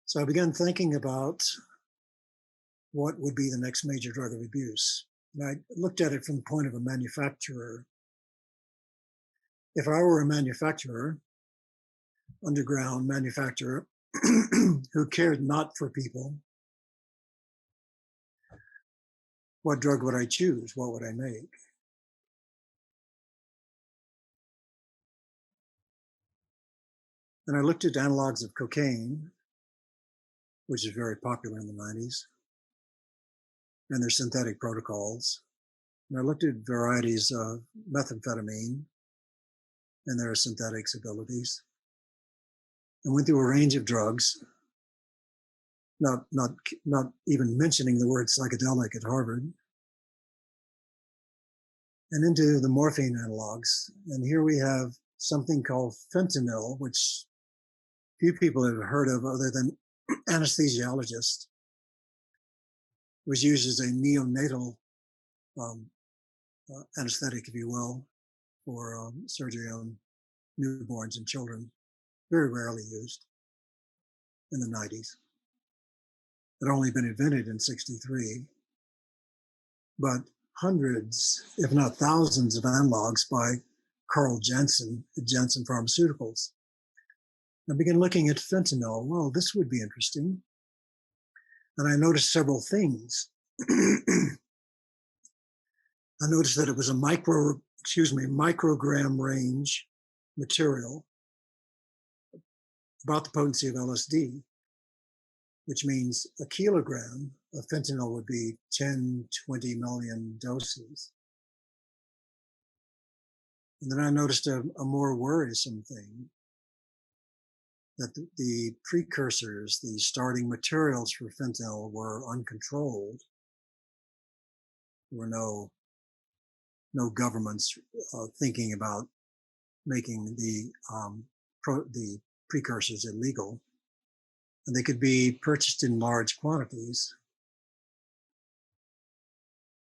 So I began thinking about what would be the next major drug of abuse. And I looked at it from the point of a manufacturer. If I were a manufacturer, underground manufacturer, who cared not for people, what drug would I choose? What would I make? And I looked at analogs of cocaine, which is very popular in the 90s, and their synthetic protocols. And I looked at varieties of methamphetamine and their synthetics abilities, and went through a range of drugs, not even mentioning the word psychedelic at Harvard, and into the morphine analogs. And here we have something called fentanyl, which few people have heard of other than anesthesiologists. It was used as a neonatal anesthetic, if you will, for surgery on newborns and children, very rarely used in the 90s. had only been invented in 63, but hundreds, if not thousands, of analogs by Carl Jensen at Jensen Pharmaceuticals. I began looking at fentanyl. Well, this would be interesting. And I noticed several things. I noticed that it was a microgram range material, about the potency of LSD, which means a kilogram of fentanyl would be 10, 20 million doses. And then I noticed a more worrisome thing, that the precursors, the starting materials for fentanyl, were uncontrolled. There were no governments thinking about making the precursors illegal, and they could be purchased in large quantities.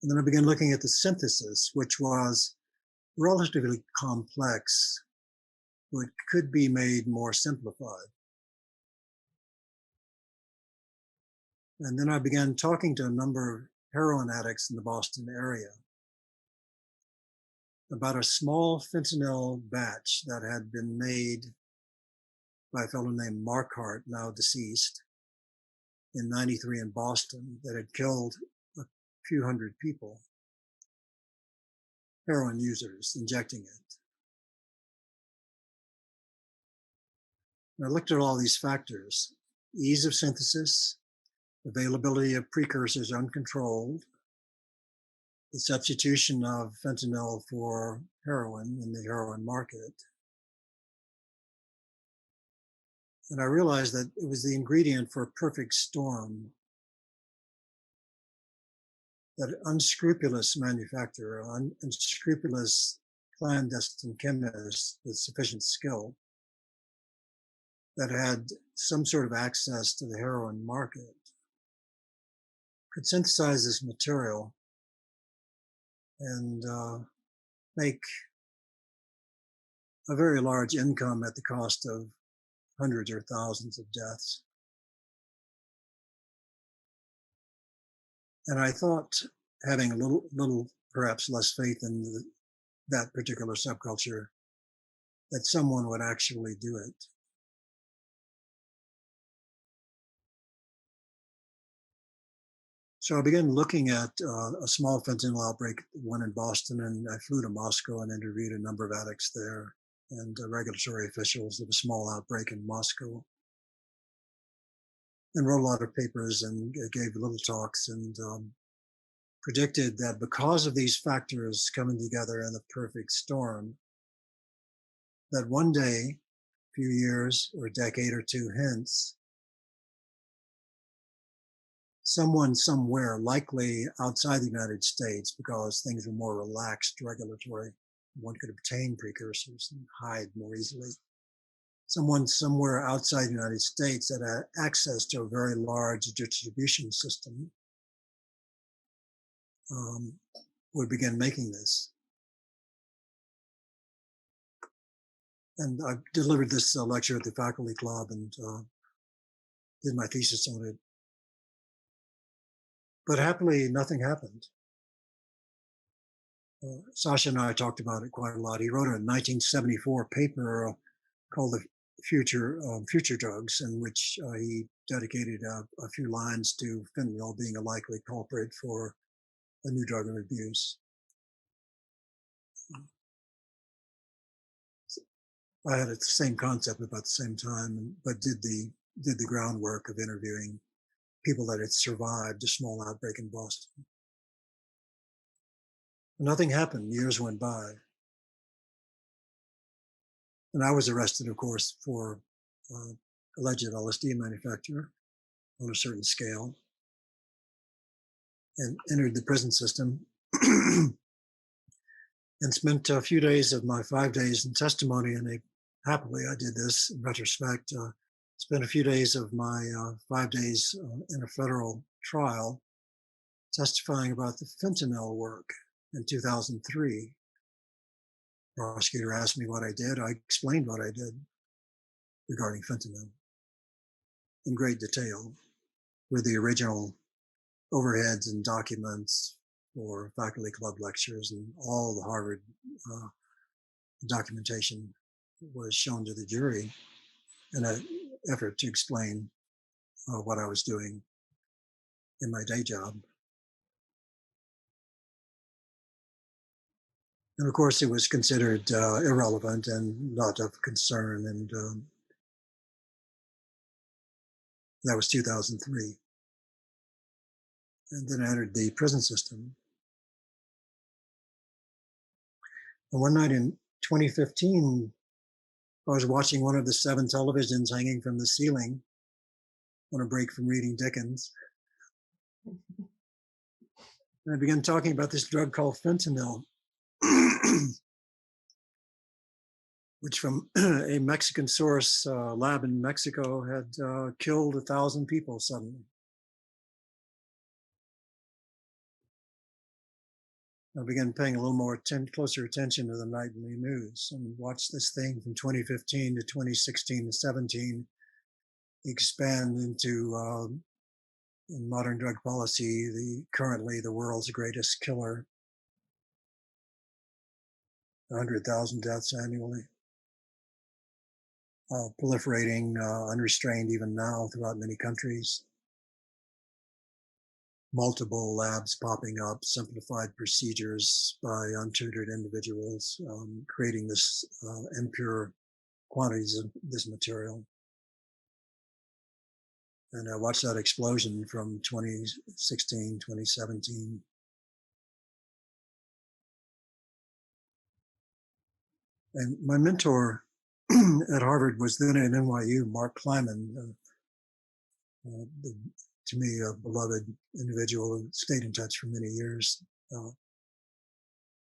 And then I began looking at the synthesis, which was relatively complex, but could be made more simplified. And then I began talking to a number of heroin addicts in the Boston area about a small fentanyl batch that had been made by a fellow named Markhart, now deceased, in 93 in Boston, that had killed a few hundred people, heroin users, injecting it. And I looked at all these factors: ease of synthesis, availability of precursors uncontrolled, the substitution of fentanyl for heroin in the heroin market. And I realized that it was the ingredient for a perfect storm. That unscrupulous manufacturer, unscrupulous clandestine chemist with sufficient skill that had some sort of access to the heroin market could synthesize this material and make a very large income at the cost of hundreds or thousands of deaths. And I thought, having a little perhaps less faith in that particular subculture, that someone would actually do it. So I began looking at a small fentanyl outbreak, one in Boston, and I flew to Moscow and interviewed a number of addicts there and regulatory officials of a small outbreak in Moscow, and wrote a lot of papers and gave little talks, and predicted that because of these factors coming together in the perfect storm, that one day, a few years or a decade or two hence, someone somewhere, likely outside the United States, because things were more relaxed regulatory, one could obtain precursors and hide more easily. Someone somewhere outside the United States that had access to a very large distribution system would begin making this. And I delivered this lecture at the faculty club and did my thesis on it. But happily, nothing happened. Sasha and I talked about it quite a lot. He wrote a 1974 paper called "The Future Drugs," in which he dedicated a few lines to fentanyl being a likely culprit for a new drug of abuse. I had the same concept about the same time, but did the groundwork of interviewing people that had survived a small outbreak in Boston. Nothing happened. Years went by. And I was arrested, of course, for alleged LSD manufacture on a certain scale, and entered the prison system and spent a few days of my 5 days in testimony. And happily, I did this in retrospect, spent a few days of my 5 days in a federal trial testifying about the fentanyl work in 2003. The prosecutor asked me what I did. I explained what I did regarding fentanyl in great detail, were the original overheads and documents for faculty club lectures, and all the Harvard documentation was shown to the jury in an effort to explain what I was doing in my day job. And of course, it was considered irrelevant and not of concern, and that was 2003. And then I entered the prison system. And one night in 2015, I was watching one of the 7 televisions hanging from the ceiling on a break from reading Dickens. And I began talking about this drug called fentanyl, which from a Mexican source lab in Mexico had killed 1,000 people suddenly. I began paying a little more closer attention to the nightly news and watched this thing from 2015 to 2016 to 17 expand into, in modern drug policy, currently the world's greatest killer, 100,000 deaths annually, proliferating unrestrained even now throughout many countries. Multiple labs popping up, simplified procedures by untutored individuals, creating this impure quantities of this material. And I watched that explosion from 2016, 2017. And my mentor at Harvard was then at NYU, Mark Kleiman, to me, a beloved individual who stayed in touch for many years.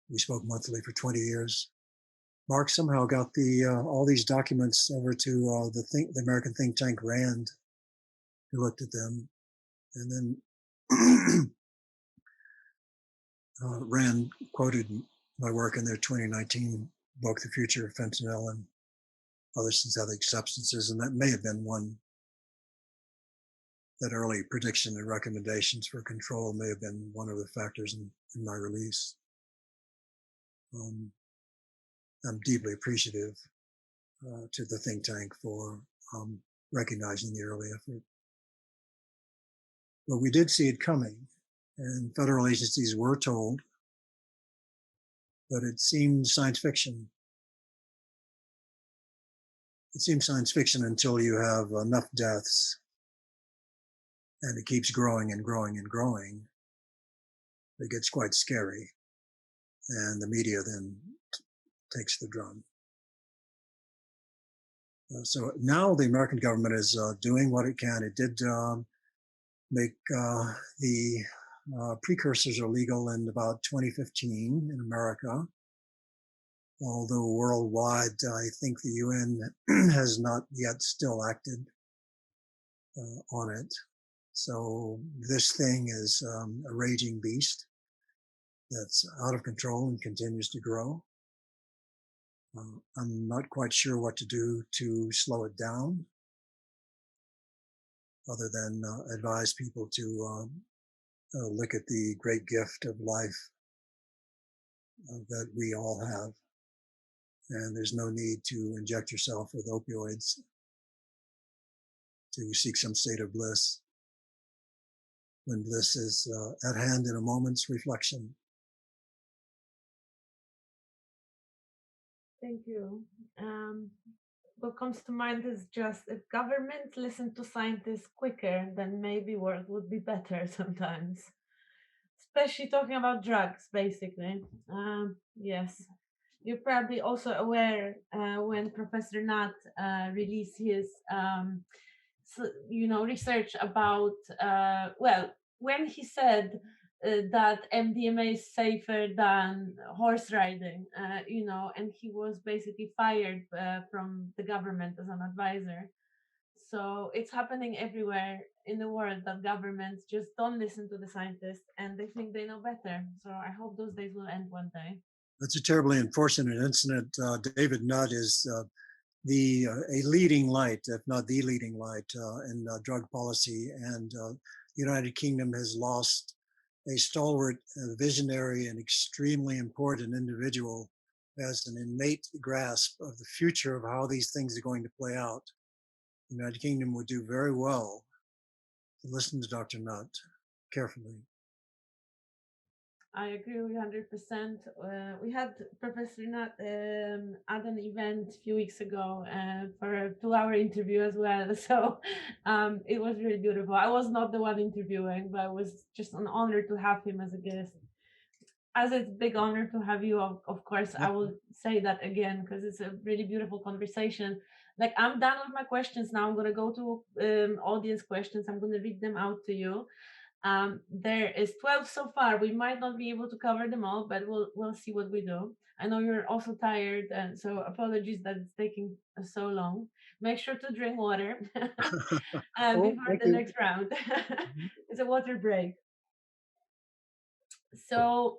We spoke monthly for 20 years. Mark somehow got all these documents over to the American think tank RAND, who looked at them, and then RAND quoted my work in their 2019 book, The Future of Fentanyl and Other Synthetic Substances, and that may have been that early prediction and recommendations for control may have been one of the factors in my release. I'm deeply appreciative to the think tank for recognizing the early effort. But we did see it coming, and federal agencies were told, but it seemed science fiction. It seems science fiction until you have enough deaths and it keeps growing and growing and growing. It gets quite scary. And the media then takes the drum. So now the American government is doing what it can. It did make the precursors illegal in about 2015 in America. Although worldwide, I think the UN has not yet still acted on it. So this thing is a raging beast that's out of control and continues to grow. I'm not quite sure what to do to slow it down, other than advise people to look at the great gift of life that we all have. And there's no need to inject yourself with opioids to seek some state of bliss, when bliss is at hand in a moment's reflection. Thank you. What comes to mind is just if government listened to scientists quicker, then maybe work would be better sometimes. Especially talking about drugs, basically. Yes. You're probably also aware when Professor Nat released his, research about, when he said that MDMA is safer than horse riding, and he was basically fired from the government as an advisor. So it's happening everywhere in the world that governments just don't listen to the scientists and they think they know better. So I hope those days will end one day. That's a terribly unfortunate incident. David Nutt is a leading light, if not the leading light, in drug policy. And the United Kingdom has lost a stalwart, visionary, and extremely important individual who has an innate grasp of the future of how these things are going to play out. The United Kingdom would do very well to listen to Dr. Nutt carefully. I agree with you 100%. We had Professor Nat at an event a few weeks ago for a 2 hour interview as well. So it was really beautiful. I was not the one interviewing, but it was just an honor to have him as a guest. As it's a big honor to have you, of course, I will say that again because it's a really beautiful conversation. Like, I'm done with my questions now. I'm going to go to audience questions. I'm going to read them out to you. There is 12 so far. We might not be able to cover them all, but we'll see what we do. I know you're also tired, and so apologies that it's taking so long. Make sure to drink water Oh, before thank the you. next round. Mhm. It's a water break. So,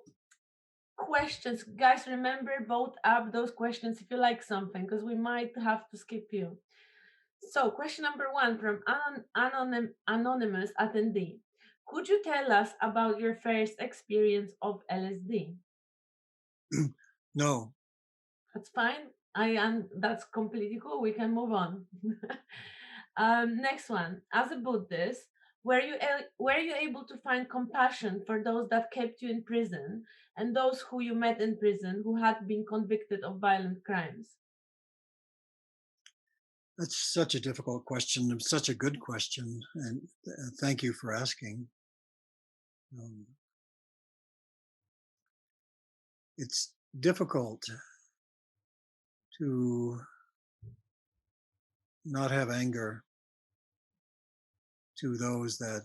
questions, guys. Remember, vote up those questions if you like something, because we might have to skip you. So, question number one from anonymous attendee. Could you tell us about your first experience of LSD? No, That's fine. I am. That's completely cool. We can move on. Next one. As a Buddhist, were you able to find compassion for those that kept you in prison and those who you met in prison who had been convicted of violent crimes? that's such a difficult question. It's such a good question. And thank you for asking. Um, it's difficult to not have anger to those that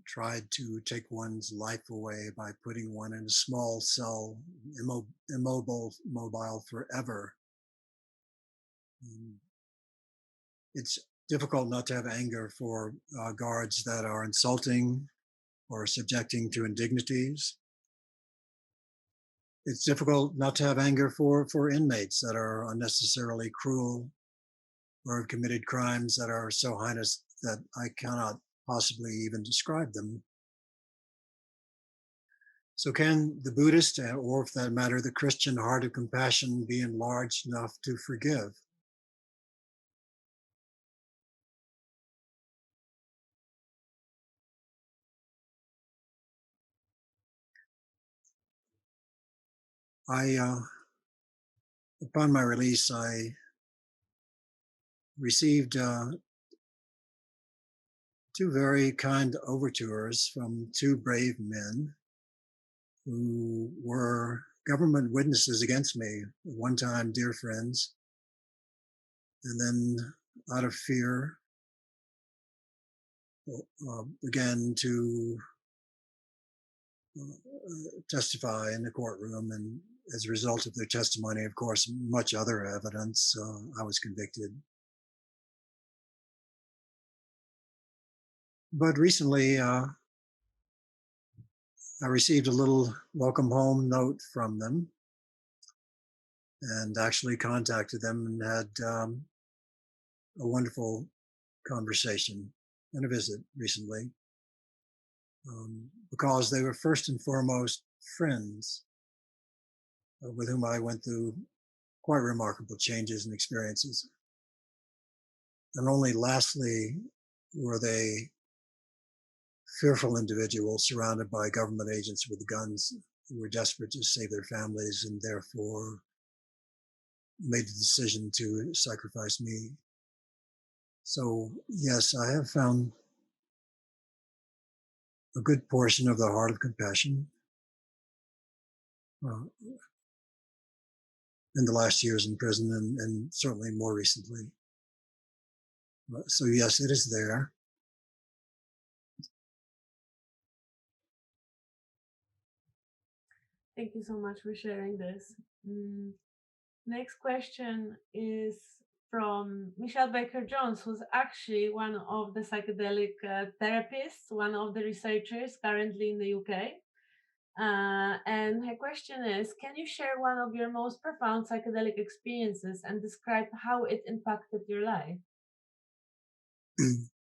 tried to take one's life away by putting one in a small cell, mobile forever. Um, it's difficult not to have anger for guards that are insulting or subjecting to indignities. It's difficult not to have anger for inmates that are unnecessarily cruel or have committed crimes that are so heinous that I cannot possibly even describe them. So, can the Buddhist, or for that matter, the Christian heart of compassion be enlarged enough to forgive? I, upon my release, I received two very kind overtures from two brave men who were government witnesses against me, at one time dear friends, and then out of fear began to testify in the courtroom. And as a result of their testimony, of course, much other evidence, I was convicted. But recently, I received a little welcome home note from them and actually contacted them and had a wonderful conversation and a visit recently, because they were first and foremost friends with whom I went through quite remarkable changes and experiences. And only lastly were they fearful individuals surrounded by government agents with guns who were desperate to save their families and therefore made the decision to sacrifice me. So, yes, I have found a good portion of the heart of compassion uh, in the last years in prison and certainly more recently. So, yes, it is there. Thank you so much for sharing this. Next question is from Michelle Baker Jones, who's actually one of the psychedelic therapists, one of the researchers currently in the UK. And her question is, can you share one of your most profound psychedelic experiences and describe how it impacted your life?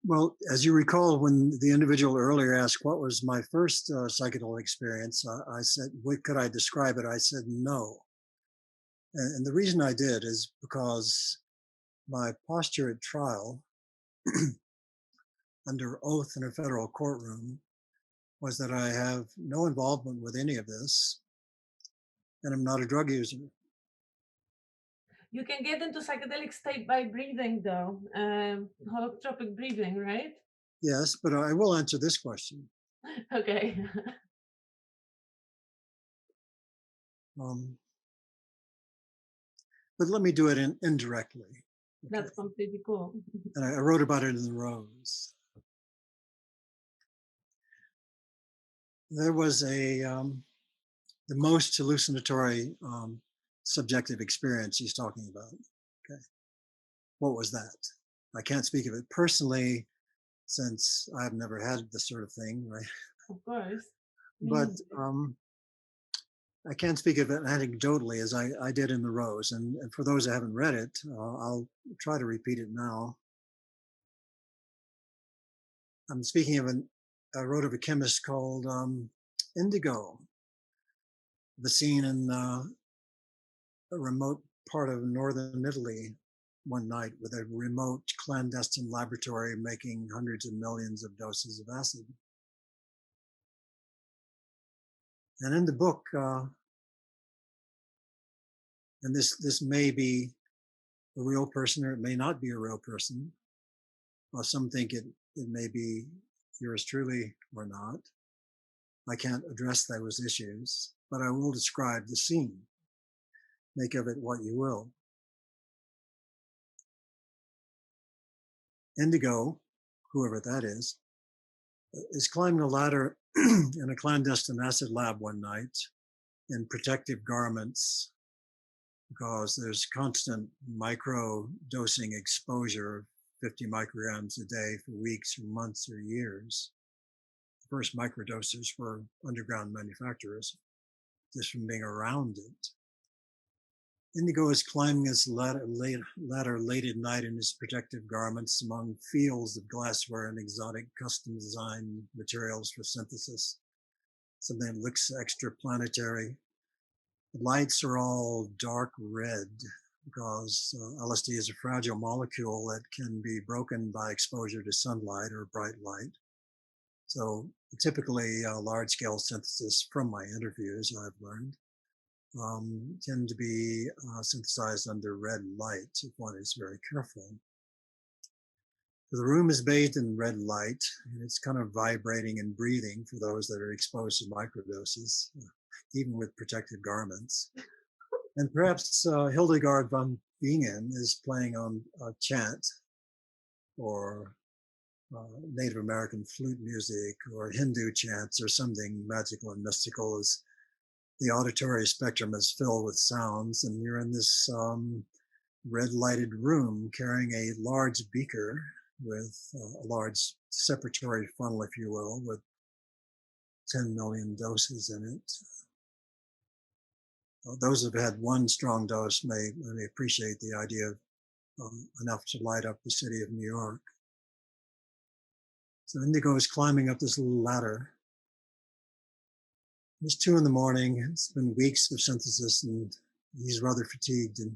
Well, as you recall, when the individual earlier asked what was my first psychedelic experience, I said, what could I describe it? I said, no. And the reason I did is because my posture at trial under oath in a federal courtroom was that I have no involvement with any of this and I'm not a drug user. You can get into psychedelic state by breathing, though, holotropic breathing, right? Yes, but I will answer this question. Okay. Um, but let me do it indirectly. Okay. That's completely cool. And I wrote about it in the Rose. There was the most hallucinatory subjective experience he's talking about. Okay. What was that? I can't speak of it personally since I've never had this sort of thing, right? Of course. But Me. I can speak of it anecdotally as I did in the Rose. And for those that haven't read it, I'll try to repeat it now. I'm speaking of I wrote of a chemist called Indigo, the scene in a remote part of northern Italy one night with a remote clandestine laboratory making hundreds of millions of doses of acid. And in the book, and this may be a real person or it may not be a real person. Some think it may be yours truly or not. I can't address those issues, but I will describe the scene. Make of it what you will. Indigo, whoever that is climbing a ladder in a clandestine acid lab one night in protective garments because there's constant micro dosing exposure of 50 micrograms a day for weeks or months or years. The first microdosers were underground manufacturers, just from being around it. Indigo is climbing this ladder late at night in his protective garments among fields of glassware and exotic custom designed materials for synthesis. Something that looks extraplanetary. The lights are all dark red because LSD is a fragile molecule that can be broken by exposure to sunlight or bright light. So typically large-scale synthesis from my interviews I've learned tend to be synthesized under red light if one is very careful. So the room is bathed in red light and it's kind of vibrating and breathing for those that are exposed to microdoses, even with protective garments. And perhaps Hildegard von Bingen is playing on a chant or Native American flute music or Hindu chants or something magical and mystical as the auditory spectrum is filled with sounds and you're in this red lighted room carrying a large beaker with a large separatory funnel, if you will, with 10 million doses in it. Those who've had one strong dose may appreciate the idea of enough to light up the city of New York. So Indigo is climbing up this little ladder. It's 2 a.m. It's been weeks of synthesis and he's rather fatigued and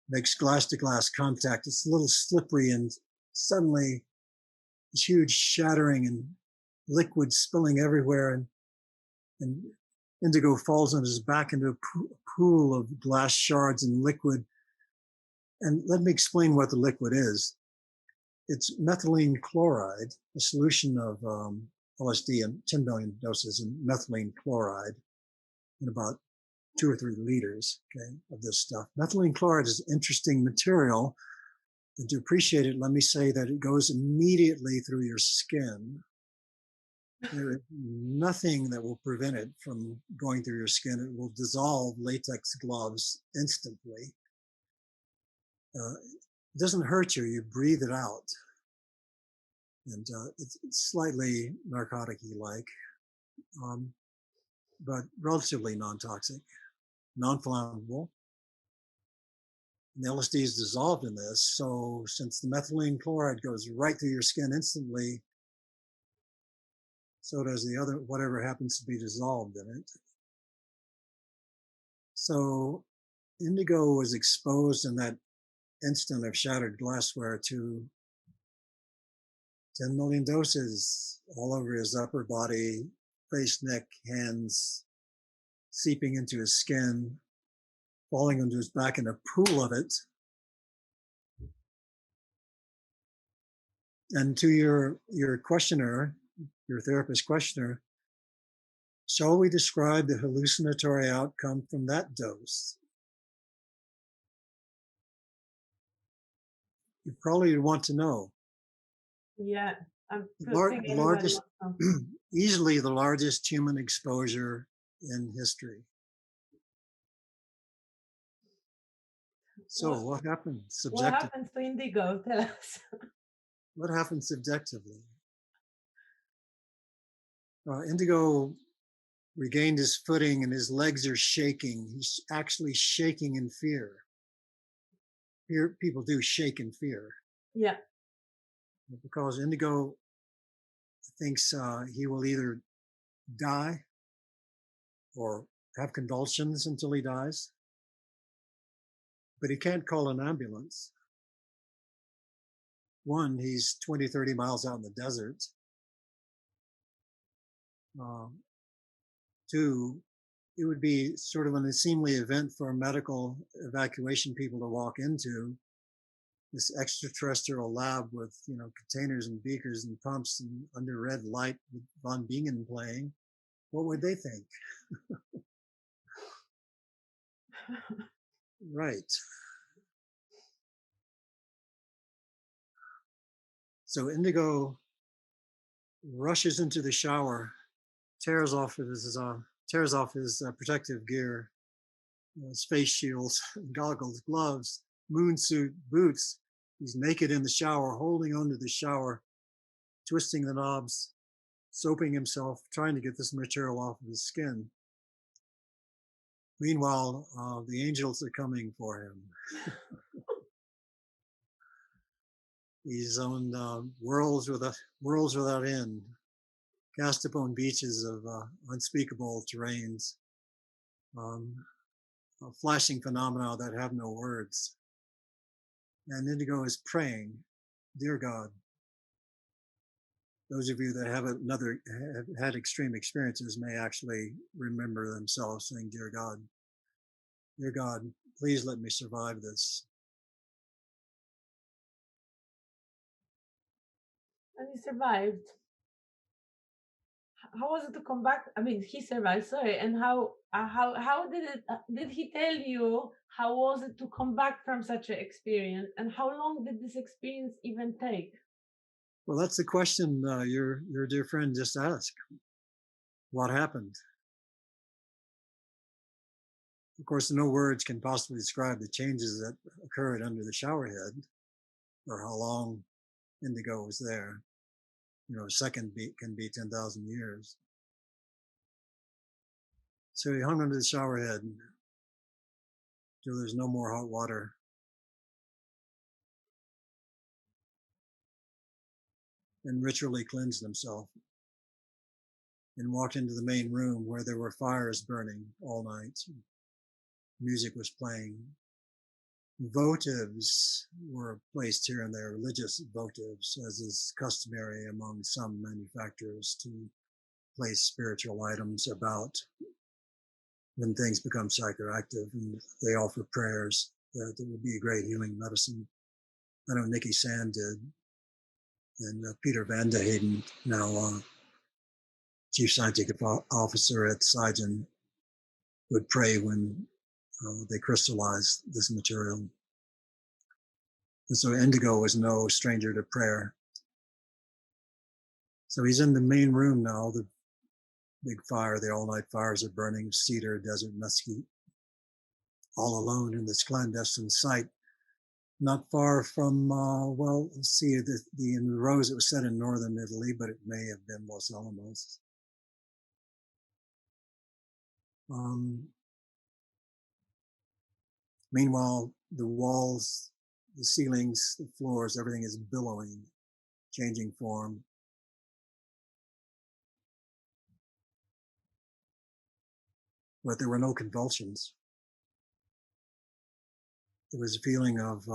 makes glass to glass contact. It's a little slippery and suddenly this huge shattering and liquid spilling everywhere and Indigo falls on his back into a pool of glass shards and liquid. And let me explain what the liquid is. It's methylene chloride, a solution of LSD in 10 million doses in methylene chloride in about 2 or 3 liters, okay, of this stuff. Methylene chloride is an interesting material. And to appreciate it, let me say that it goes immediately through your skin. There is nothing that will prevent it from going through your skin. It will dissolve latex gloves instantly. It doesn't hurt you, you breathe it out. and it's slightly narcotic-y like, but relatively non-toxic, non-flammable. And the LSD is dissolved in this, so since the methylene chloride goes right through your skin instantly, so does the other, whatever happens to be dissolved in it. So indigo was exposed in that instant of shattered glassware to 10 million doses all over his upper body, face, neck, hands, seeping into his skin, falling onto his back in a pool of it. And to your questioner, your therapist questioner, shall we describe the hallucinatory outcome from that dose? You probably want to know. Yeah, I'm The think everybody largest, wants to. easily the largest human exposure in history. So what happened What subjectively? happens to indigo? Tell us. What happened subjectively? Indigo regained his footing and his legs are shaking. He's actually shaking in fear. Fear, people do shake in fear. Yeah. Because Indigo thinks he will either die or have convulsions until he dies, but he can't call an ambulance. One, he's 20, 30 miles out in the desert. Two, it would be sort of an unseemly event for medical evacuation people to walk into this extraterrestrial lab with, containers and beakers and pumps and under red light with Von Bingen playing. What would they think? Right. So Indigo rushes into the shower, tears off his protective gear, his face shields, goggles, gloves, moon suit, boots. He's naked in the shower, holding onto the shower, twisting the knobs, soaping himself, trying to get this material off of his skin. Meanwhile, the angels are coming for him. He's on worlds without end, cast upon beaches of unspeakable terrains, flashing phenomena that have no words. And Indigo is praying, dear God. Those of you that have had extreme experiences may actually remember themselves saying, dear God, please let me survive this. And he survived. How was it to come back? I mean, he survived. Sorry. And how did it? Did he tell you how was it to come back from such an experience? And how long did this experience even take? Well, that's the question your dear friend just asked. What happened? Of course, no words can possibly describe the changes that occurred under the shower head, or how long Indigo was there. A second beat can be 10,000 years. So he hung under the shower head till there's no more hot water. And ritually cleansed himself and walked into the main room where there were fires burning all night. Music was playing. Votives were placed here and there, religious votives, as is customary among some manufacturers to place spiritual items about when things become psychoactive, and they offer prayers that it would be a great healing medicine. I know Nikki Sand did, and Peter Van de Hayden, now chief scientific officer at Psygen, would pray when they crystallized this material. And so Indigo was no stranger to prayer. So he's in the main room now. The big fire, the all-night fires are burning, cedar, desert mesquite, all alone in this clandestine site. not far from, well, let's see, in the Rose, it was set in northern Italy, but it may have been Los Alamos. Um, Meanwhile, the walls, the ceilings, the floors, everything is billowing, changing form. But there were no convulsions. There was a feeling of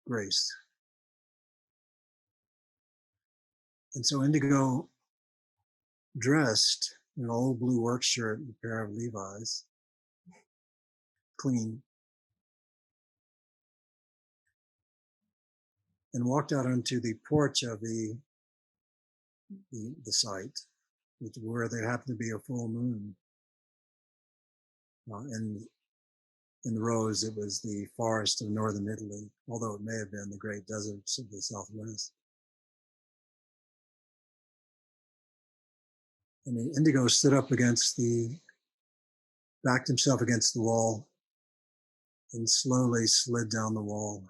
grace. And so Indigo, dressed in an old blue work shirt and a pair of Levi's, clean, and walked out onto the porch of the site, where there happened to be a full moon. And in the Rose, it was the forest of northern Italy, although it may have been the great deserts of the Southwest. And the Indigo stood up backed himself against the wall and slowly slid down the wall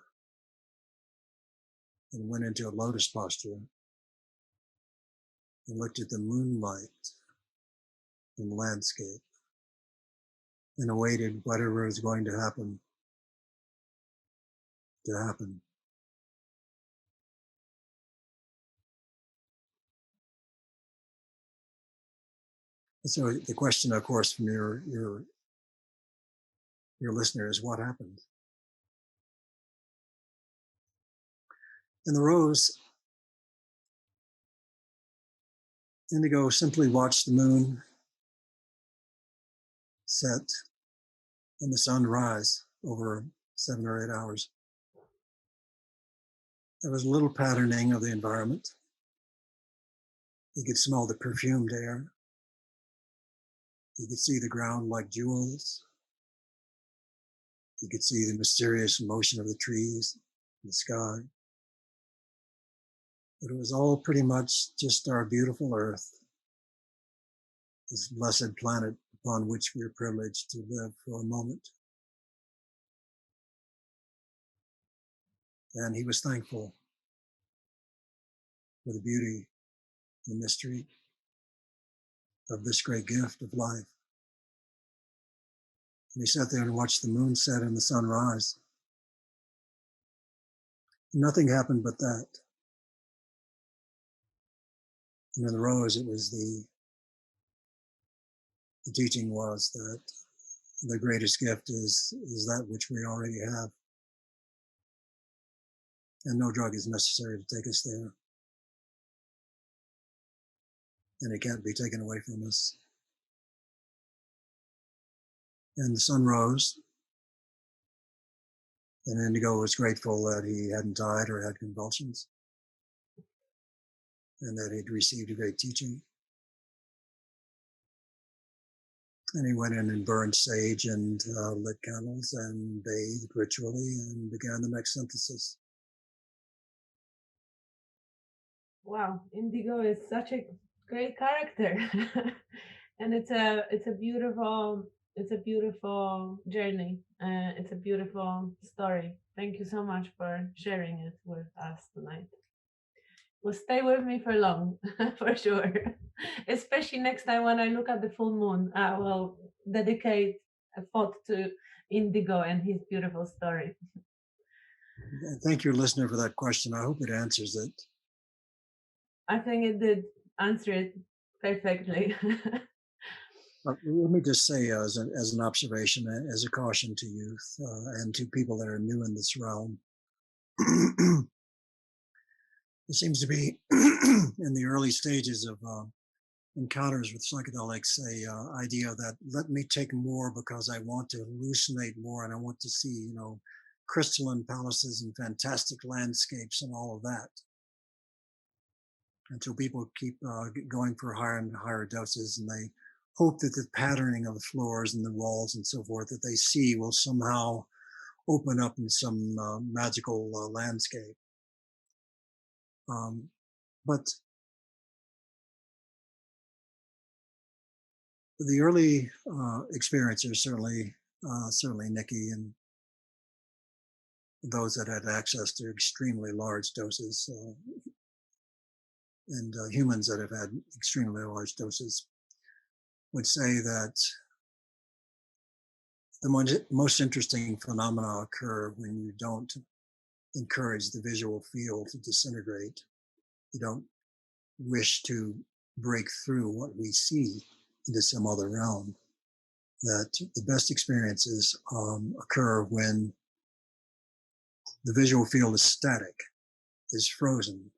and went into a lotus posture and looked at the moonlight and landscape and awaited whatever was going to happen. So the question, of course, from your listener is, what happened? In the Rose, Indigo simply watched the moon set and the sun rise over 7 or 8 hours. There was a little patterning of the environment. You could smell the perfumed air. You could see the ground like jewels. You could see the mysterious motion of the trees, the sky. But it was all pretty much just our beautiful Earth, this blessed planet upon which we are privileged to live for a moment. And he was thankful for the beauty and mystery of this great gift of life. And he sat there and watched the moon set and the sun rise. Nothing happened but that. And in the Rose, it was the teaching was that the greatest gift is that which we already have. And no drug is necessary to take us there. And it can't be taken away from us. And the sun rose. And Indigo was grateful that he hadn't died or had convulsions. And that he'd received a great teaching. And he went in and burned sage and lit candles and bathed ritually and began the next synthesis. Wow, Indigo is such a great character, and it's a beautiful journey. It's a beautiful story. Thank you so much for sharing it with us tonight. Will stay with me for long, for sure. Especially next time when I look at the full moon, I will dedicate a thought to Indigo and his beautiful story. Thank you, listener, for that question. I hope it answers it. I think it did answer it perfectly. Let me just say, as an observation, as a caution to youth and to people that are new in this realm, there seems to be, in the early stages of encounters with psychedelics, a idea that let me take more because I want to hallucinate more and I want to see, crystalline palaces and fantastic landscapes and all of that. Until people keep going for higher and higher doses, and they hope that the patterning of the floors and the walls and so forth that they see will somehow open up in some magical landscape. But the early experiencers, certainly Nikki those that had access to extremely large doses, and humans that have had extremely large doses, would say that the most interesting phenomena occur when you don't encourage the visual field to disintegrate. You don't wish to break through what we see into some other realm. That the best experiences occur when the visual field is static, is frozen.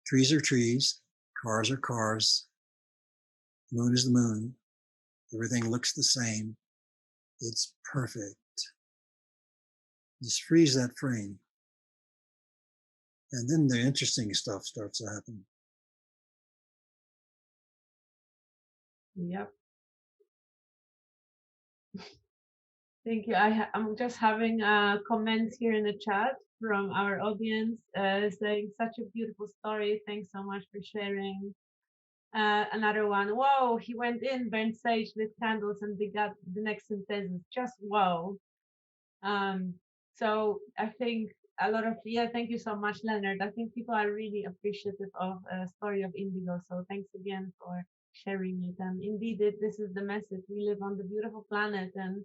Trees are trees, cars are cars, moon is the moon, everything looks the same. It's perfect. Just freeze that frame. And then the interesting stuff starts to happen. Yep. Thank you. I'm just having comments here in the chat from our audience saying such a beautiful story. Thanks so much for sharing. Another one. Whoa, he went in, burned sage, lit candles, and begat the next synthesis. Just wow. So I think a lot of, yeah, thank you so much, Leonard. I think people are really appreciative of a story of indigo. So thanks again for sharing it. And indeed, this is the message. We live on the beautiful planet, and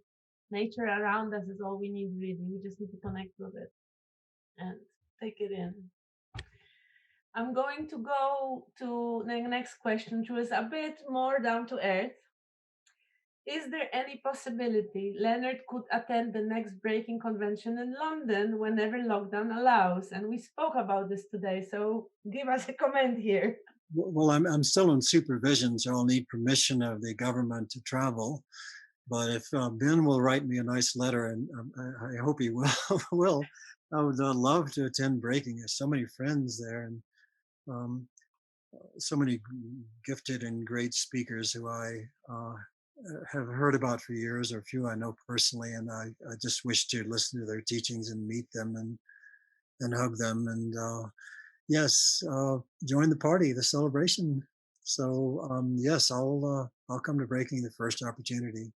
nature around us is all we need, really. We just need to connect with it and take it in. I'm going to go to the next question, which was a bit more down to earth. Is there any possibility Leonard could attend the next breaking convention in London whenever lockdown allows? And we spoke about this today, so give us a comment here. Well, I'm still in supervision, so I'll need permission of the government to travel. But if Ben will write me a nice letter, and I hope he will, will, I would love to attend breaking. There's so many friends there, and um, so many gifted and great speakers who I have heard about for years, or a few I know personally, and I just wish to listen to their teachings and meet them and hug them, and yes, join the party, the celebration. So yes, I'll come to breaking the first opportunity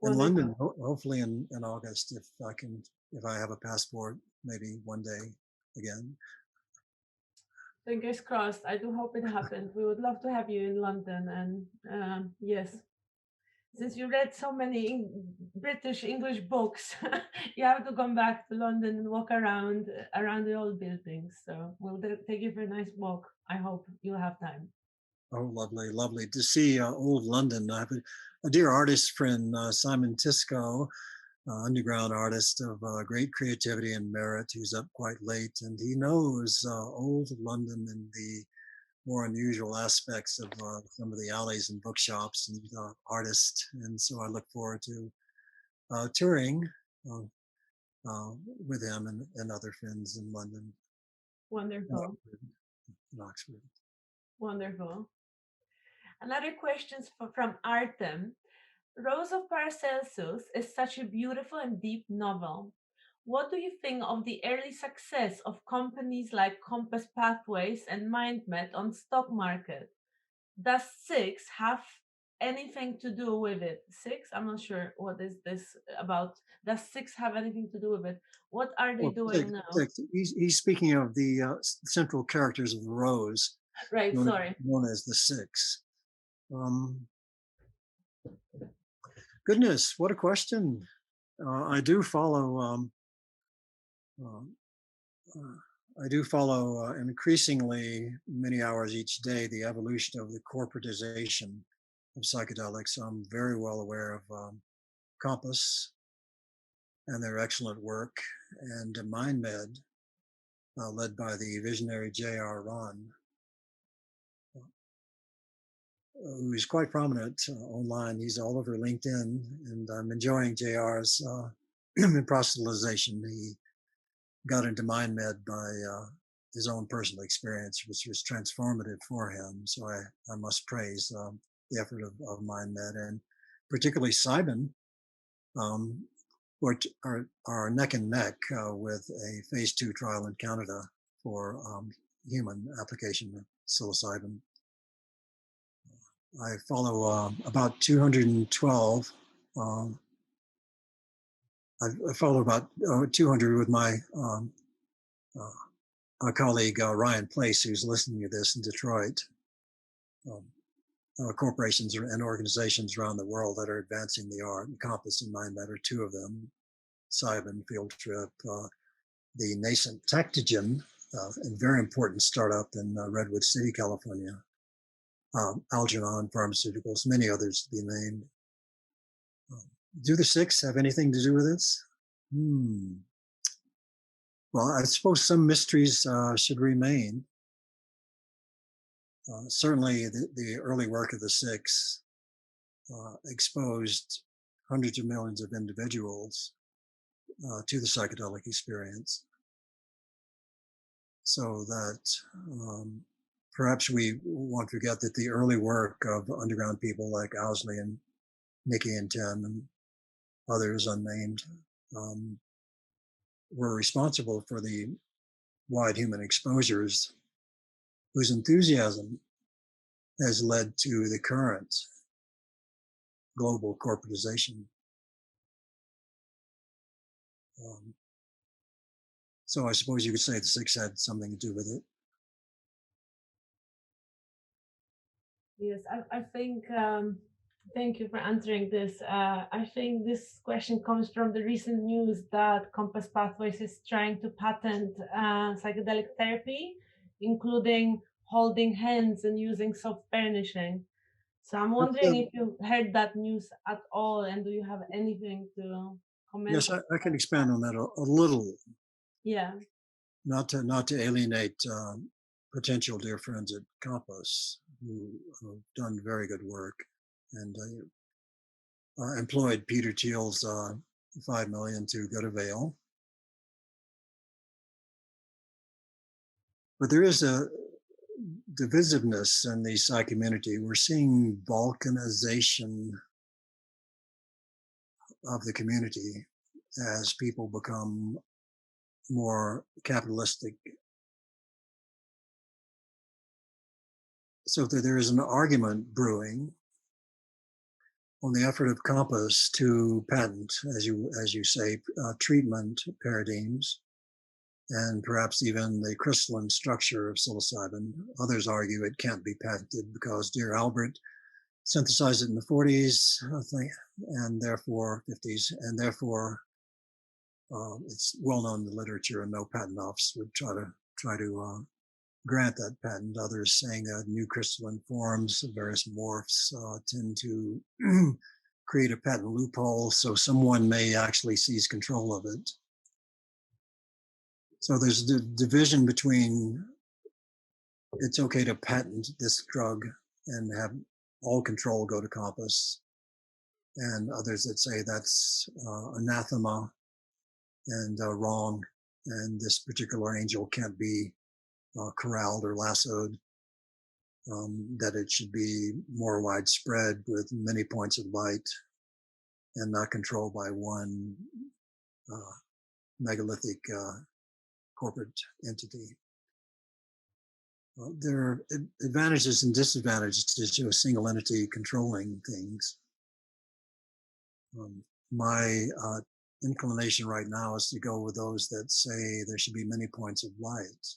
in Wonderful. London, hopefully in August, if I have a passport, maybe one day again. Fingers crossed. I do hope it happens. We would love to have you in London. And yes, since you read so many British English books, you have to come back to London and walk around the old buildings. So we'll take you for a nice walk. I hope you'll have time. Oh, lovely, lovely to see old London. I have a dear artist friend, Simon Tisco, underground artist of great creativity and merit, who's up quite late, and he knows old London and the more unusual aspects of some of the alleys and bookshops and artists. And so I look forward to touring uh, with him and other friends in London, Wonderful. in Oxford. Wonderful. Another question from Artem. Rose of Paracelsus is such a beautiful and deep novel. What do you think of the early success of companies like Compass Pathways and MindMed on stock market? Does Six have anything to do with it? Six? I'm not sure what is this about. Does Six have anything to do with it? What are they Well, doing now? he's speaking of the central characters of the Rose, Right, sorry. known as the Six. Goodness, what a question! I do follow. I do follow increasingly many hours each day the evolution of the corporatization of psychedelics. I'm very well aware of Compass and their excellent work, and MindMed, led by the visionary J.R. Ron, who is quite prominent online. He's all over LinkedIn, and I'm enjoying JR's proselytization. He got into MindMed by his own personal experience, which was transformative for him. So I must praise the effort of MindMed, and particularly Simon, who are neck and neck with a phase 2 trial in Canada for human application of psilocybin. I follow about 212 I followed about 200 with my colleague Ryan Place, who's listening to this in Detroit. Corporations and organizations around the world that are advancing the art. Compass and MindMed are two of them. Cyber Field Trip, the nascent Tectogen, a very important startup in Redwood City, California. Algernon Pharmaceuticals, many others to be named. Do the six have anything to do with this? Well, I suppose some mysteries should remain. Certainly, the early work of the six exposed hundreds of millions of individuals to the psychedelic experience, so that perhaps we won't forget that the early work of underground people like Owsley and Nikki and Tim and others unnamed were responsible for the wide human exposures whose enthusiasm has led to the current global corporatization. So I suppose you could say the six had something to do with it. Yes, I think, thank you for answering this. I think this question comes from the recent news that Compass Pathways is trying to patent psychedelic therapy, including holding hands and using soft furnishing. So I'm wondering if you heard that news at all, and do you have anything to comment? Yes, I can expand on that a little. Yeah. Not to alienate potential dear friends at Compass who have done very good work, and employed Peter Thiel's $5 million to good avail. But there is a divisiveness in the Psy community. We're seeing balkanization of the community as people become more capitalistic. So that there is an argument brewing on the effort of Compass to patent, as you say, treatment paradigms, and perhaps even the crystalline structure of psilocybin. Others argue it can't be patented because dear Albert synthesized it in the 40s, I think, and therefore 50s, and therefore it's well known in the literature, and no patent office would try to grant that patent. Others saying that new crystalline forms, various morphs, tend to create a patent loophole, so someone may actually seize control of it. So there's the division between it's okay to patent this drug and have all control go to Compass, and others that say that's anathema and wrong, and this particular angel can't be corralled or lassoed, that it should be more widespread with many points of light and not controlled by one megalithic corporate entity. There are advantages and disadvantages to a single entity controlling things. My inclination right now is to go with those that say there should be many points of light,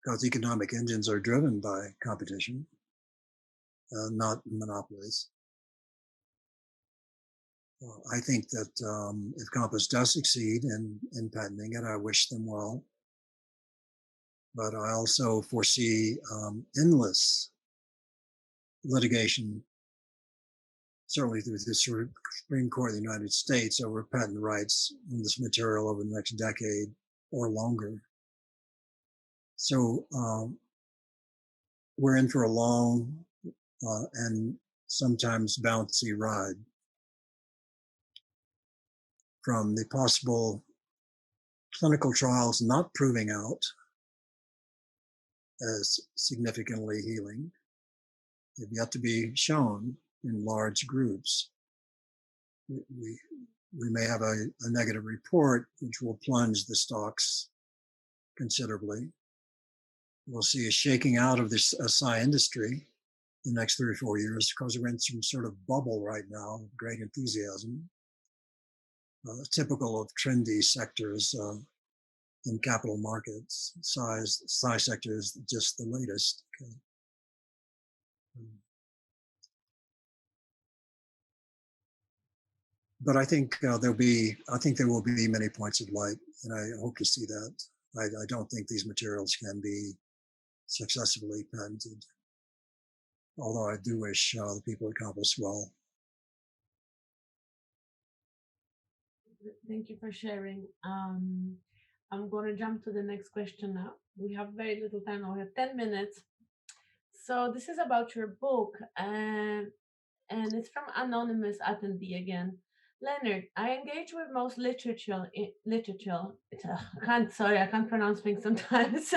because economic engines are driven by competition, not monopolies. I think that if Compass does succeed in patenting it, I wish them well. But I also foresee endless litigation, certainly through the Supreme Court of the United States, over patent rights on this material over the next decade or longer. So we're in for a long and sometimes bouncy ride, from the possible clinical trials not proving out as significantly healing. They've yet to be shown in large groups. We may have a negative report, which will plunge the stocks considerably. We'll see a shaking out of this Psy industry in the next 3 or 4 years, because we're in some sort of bubble right now, great enthusiasm. typical of trendy sectors in capital markets. Size sector is just the latest. Okay. But I think there will be many points of light, and I hope to see that. I don't think these materials can be successfully patented, although I do wish the people accomplish well. Thank you for sharing. I'm going to jump to the next question now. We have very little time. We have 10 minutes. So this is about your book, and it's from anonymous attendee again. Leonard, I engage with most literature. I can't pronounce things sometimes.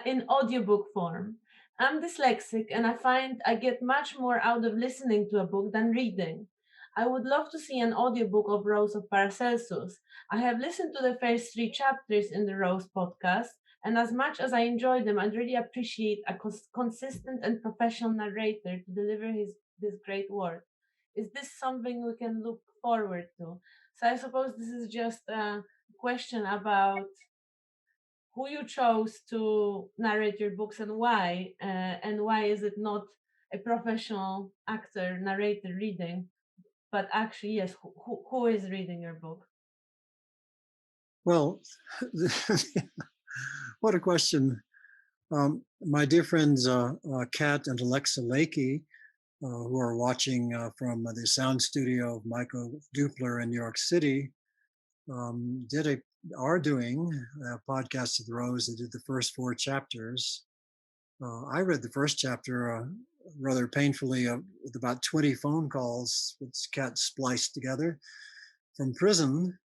In audiobook form. I'm dyslexic, and I find I get much more out of listening to a book than reading. I would love to see an audiobook of Rose of Paracelsus. I have listened to the first three chapters in the Rose podcast, and as much as I enjoy them, I'd really appreciate a consistent and professional narrator to deliver this great work. Is this something we can look forward to? So I suppose this is just a question about who you chose to narrate your books and why is it not a professional actor narrator reading, but actually yes, who is reading your book? Well, what a question. My dear friends, Kat and Alexa Lakey, who are watching from the sound studio of Michael Dupler in New York City, are doing a podcast of the Rose. They did the first 4 chapters. I read the first chapter rather painfully with about 20 phone calls, which Kat spliced together from prison.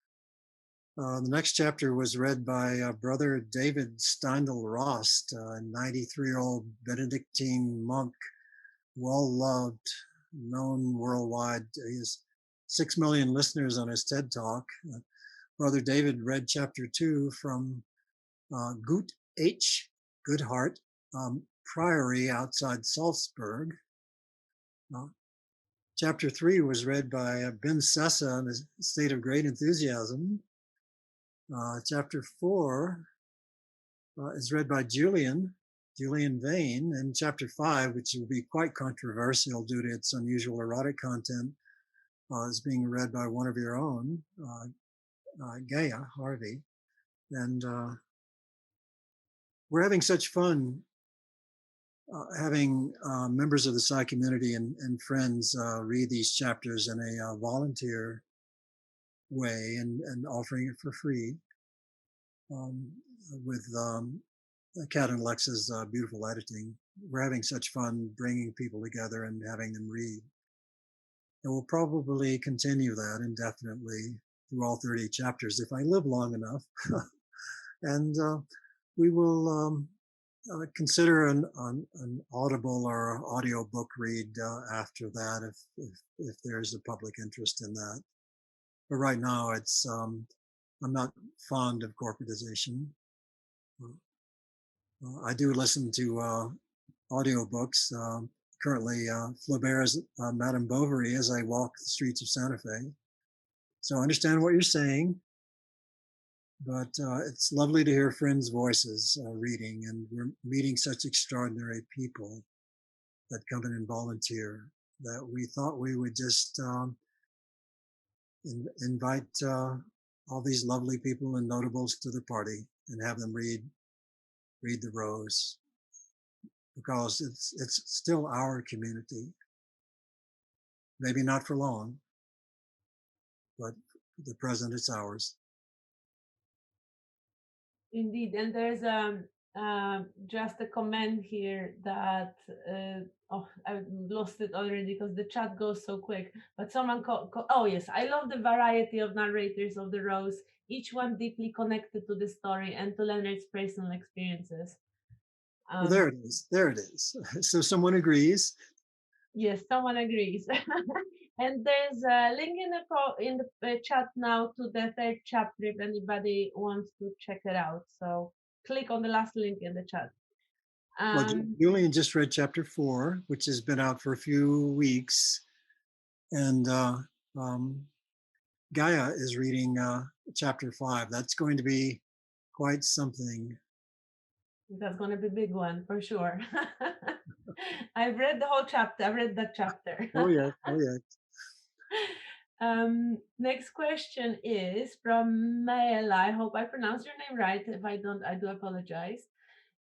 The next chapter was read by Brother David Steindl Rost, a 93-year-old Benedictine monk, well loved, known worldwide. He has 6 million listeners on his TED Talk. Brother David read chapter 2 from Gut H. Goodhart Priory outside Salzburg. Chapter 3 was read by Ben Sessa in a state of great enthusiasm. Chapter 4 is read by Julian Vane, and chapter 5, which will be quite controversial due to its unusual erotic content, is being read by one of your own, Gaia Harvey. And we're having such fun having members of the Psi community and friends read these chapters in a volunteer way and offering it for free with Kat and Alexa's beautiful editing. We're having such fun bringing people together and having them read. And we'll probably continue that indefinitely through all 30 chapters if I live long enough. And we will consider an audible or audio book read after that if there's a public interest in that. But right now, it's I'm not fond of corporatization. I do listen to audiobooks. Currently, Flaubert's Madame Bovary as I walk the streets of Santa Fe. So I understand what you're saying, but it's lovely to hear friends' voices reading, and we're meeting such extraordinary people that come in and volunteer that we thought we would just invite all these lovely people and notables to the party and have them read the Rose, because it's still our community. Maybe not for long, but for the present it's ours. Indeed, and there's just a comment here that I lost it already because the chat goes so quick. But someone oh yes, I love the variety of narrators of the Rose, each one deeply connected to the story and to Leonard's personal experiences. Well, there it is. There it is. So someone agrees. Yes, someone agrees. And there's a link in the chat now to the 3rd chapter if anybody wants to check it out. So click on the last link in the chat. Well, Julian just read chapter 4, which has been out for a few weeks, and Gaia is reading chapter 5. That's going to be quite something. That's going to be a big one for sure. I've read the whole chapter. I've read that chapter. Oh, yes. Oh, yes. Next question is from Maela. I hope I pronounced your name right. If I don't, I do apologize.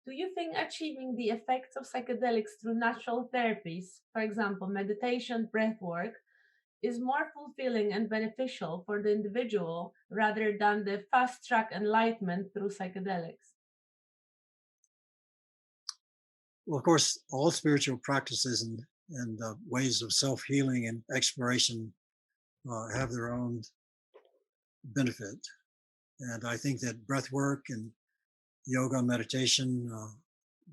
Do you think achieving the effects of psychedelics through natural therapies, for example, meditation, breath work, is more fulfilling and beneficial for the individual rather than the fast track enlightenment through psychedelics? Well, of course, all spiritual practices and ways of self healing and exploration have their own benefit. And I think that breath work and yoga, meditation,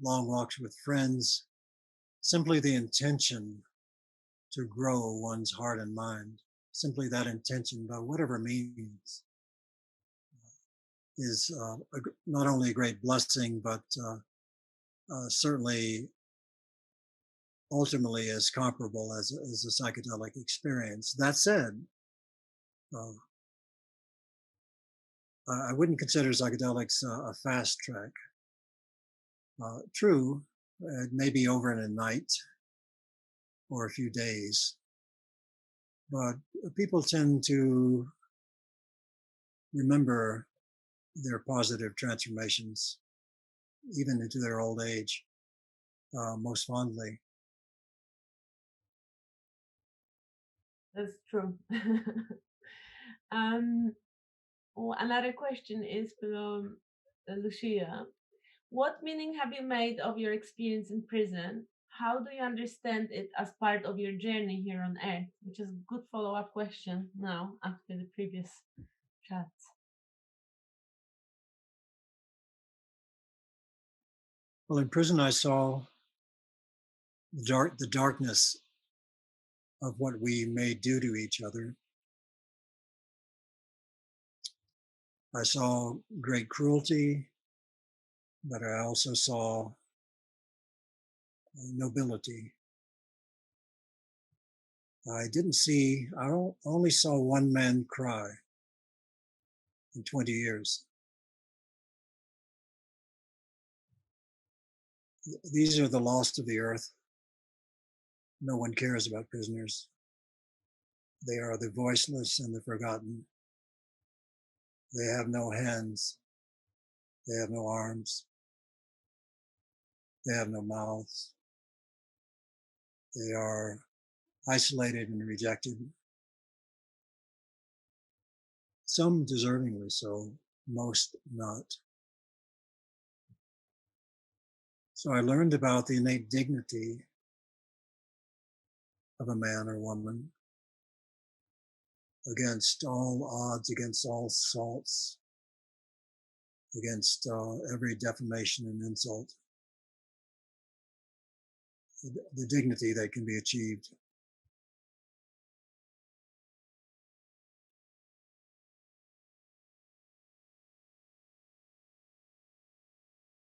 long walks with friends, simply the intention to grow one's heart and mind, simply that intention, by whatever means, is not only a great blessing, but certainly ultimately as comparable as a psychedelic experience. That said, uh, I wouldn't consider psychedelics a fast track. True, it may be over in a night or a few days, but people tend to remember their positive transformations even into their old age most fondly. That's true. um, Another question is from Lucia. What meaning have you made of your experience in prison? How do you understand it as part of your journey here on Earth? Which is a good follow up question now after the previous chat. Well, in prison, I saw the darkness of what we may do to each other. I saw great cruelty, but I also saw nobility. I only saw one man cry in 20 years. These are the lost of the earth. No one cares about prisoners. They are the voiceless and the forgotten. They have no hands. They have no arms. They have no mouths. They are isolated and rejected. Some deservingly so, most not. So I learned about the innate dignity of a man or woman against all odds, against all assaults, against every defamation and insult. The dignity that can be achieved.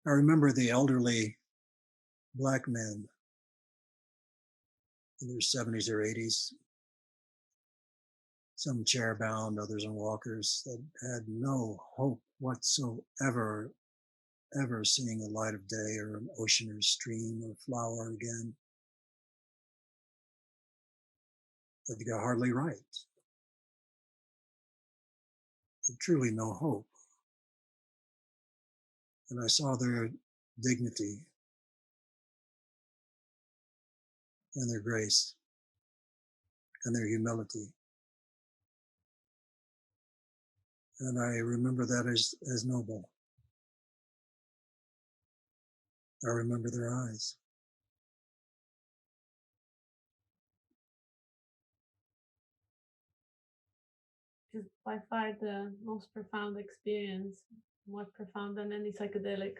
I remember the elderly Black men in their 70s or 80s, some chair bound, others on walkers, that had no hope whatsoever ever seeing the light of day or an ocean or stream or flower again. That they got hardly right. Truly no hope. And I saw their dignity and their grace and their humility. And I remember that as noble. I remember their eyes. Which is by far the most profound experience, more profound than any psychedelic.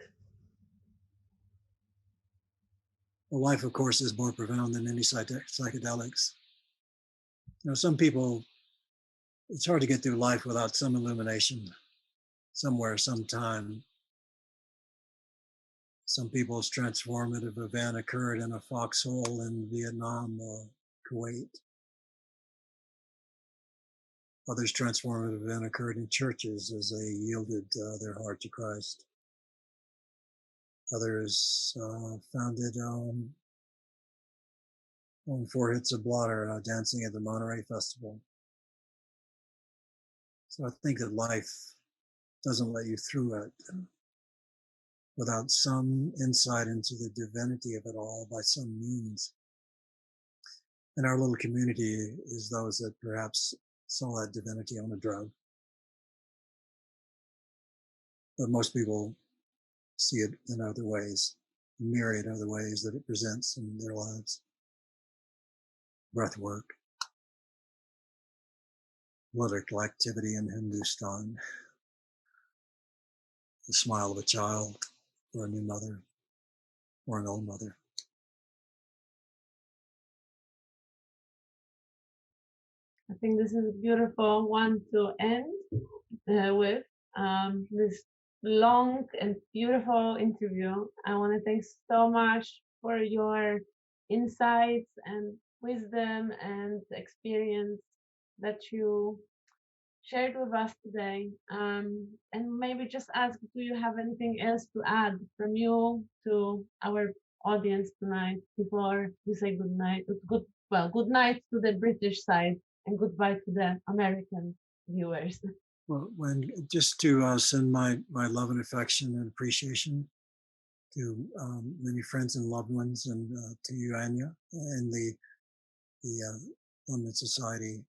Well, life, of course, is more profound than any psychedelics. You know, some people, it's hard to get through life without some illumination somewhere, sometime. Some people's transformative event occurred in a foxhole in Vietnam or Kuwait. Others transformative event occurred in churches as they yielded their heart to Christ. Others founded on 4 hits of blotter dancing at the Monterey Festival. So I think that life doesn't let you through it without some insight into the divinity of it all by some means. And our little community is those that perhaps saw that divinity on a drug. But most people see it in other ways, myriad other ways that it presents in their lives. Breath work, political activity in Hindustan, the smile of a child or a new mother or an old mother. I think this is a beautiful one to end with this long and beautiful interview. I want to thank so much for your insights and wisdom and experience that you shared with us today. And maybe just ask, do you have anything else to add from you to our audience tonight before we say good night? Good night to the British side and goodbye to the American viewers. Well, just to send my love and affection and appreciation to many friends and loved ones, and to you, Anya, and the London Society,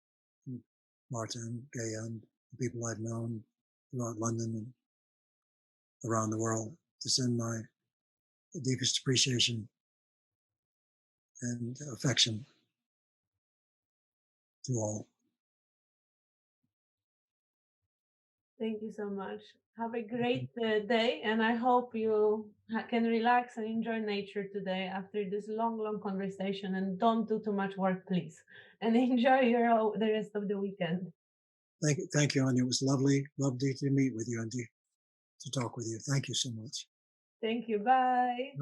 Martin, Gay, and the people I've known throughout London and around the world, to send my deepest appreciation and affection to all. Thank you so much. Have a great day, and I hope you can relax and enjoy nature today after this long, long conversation. And don't do too much work, please. And enjoy the rest of the weekend. Thank you, Anya. It was lovely to meet with you and to talk with you. Thank you so much. Thank you. Bye.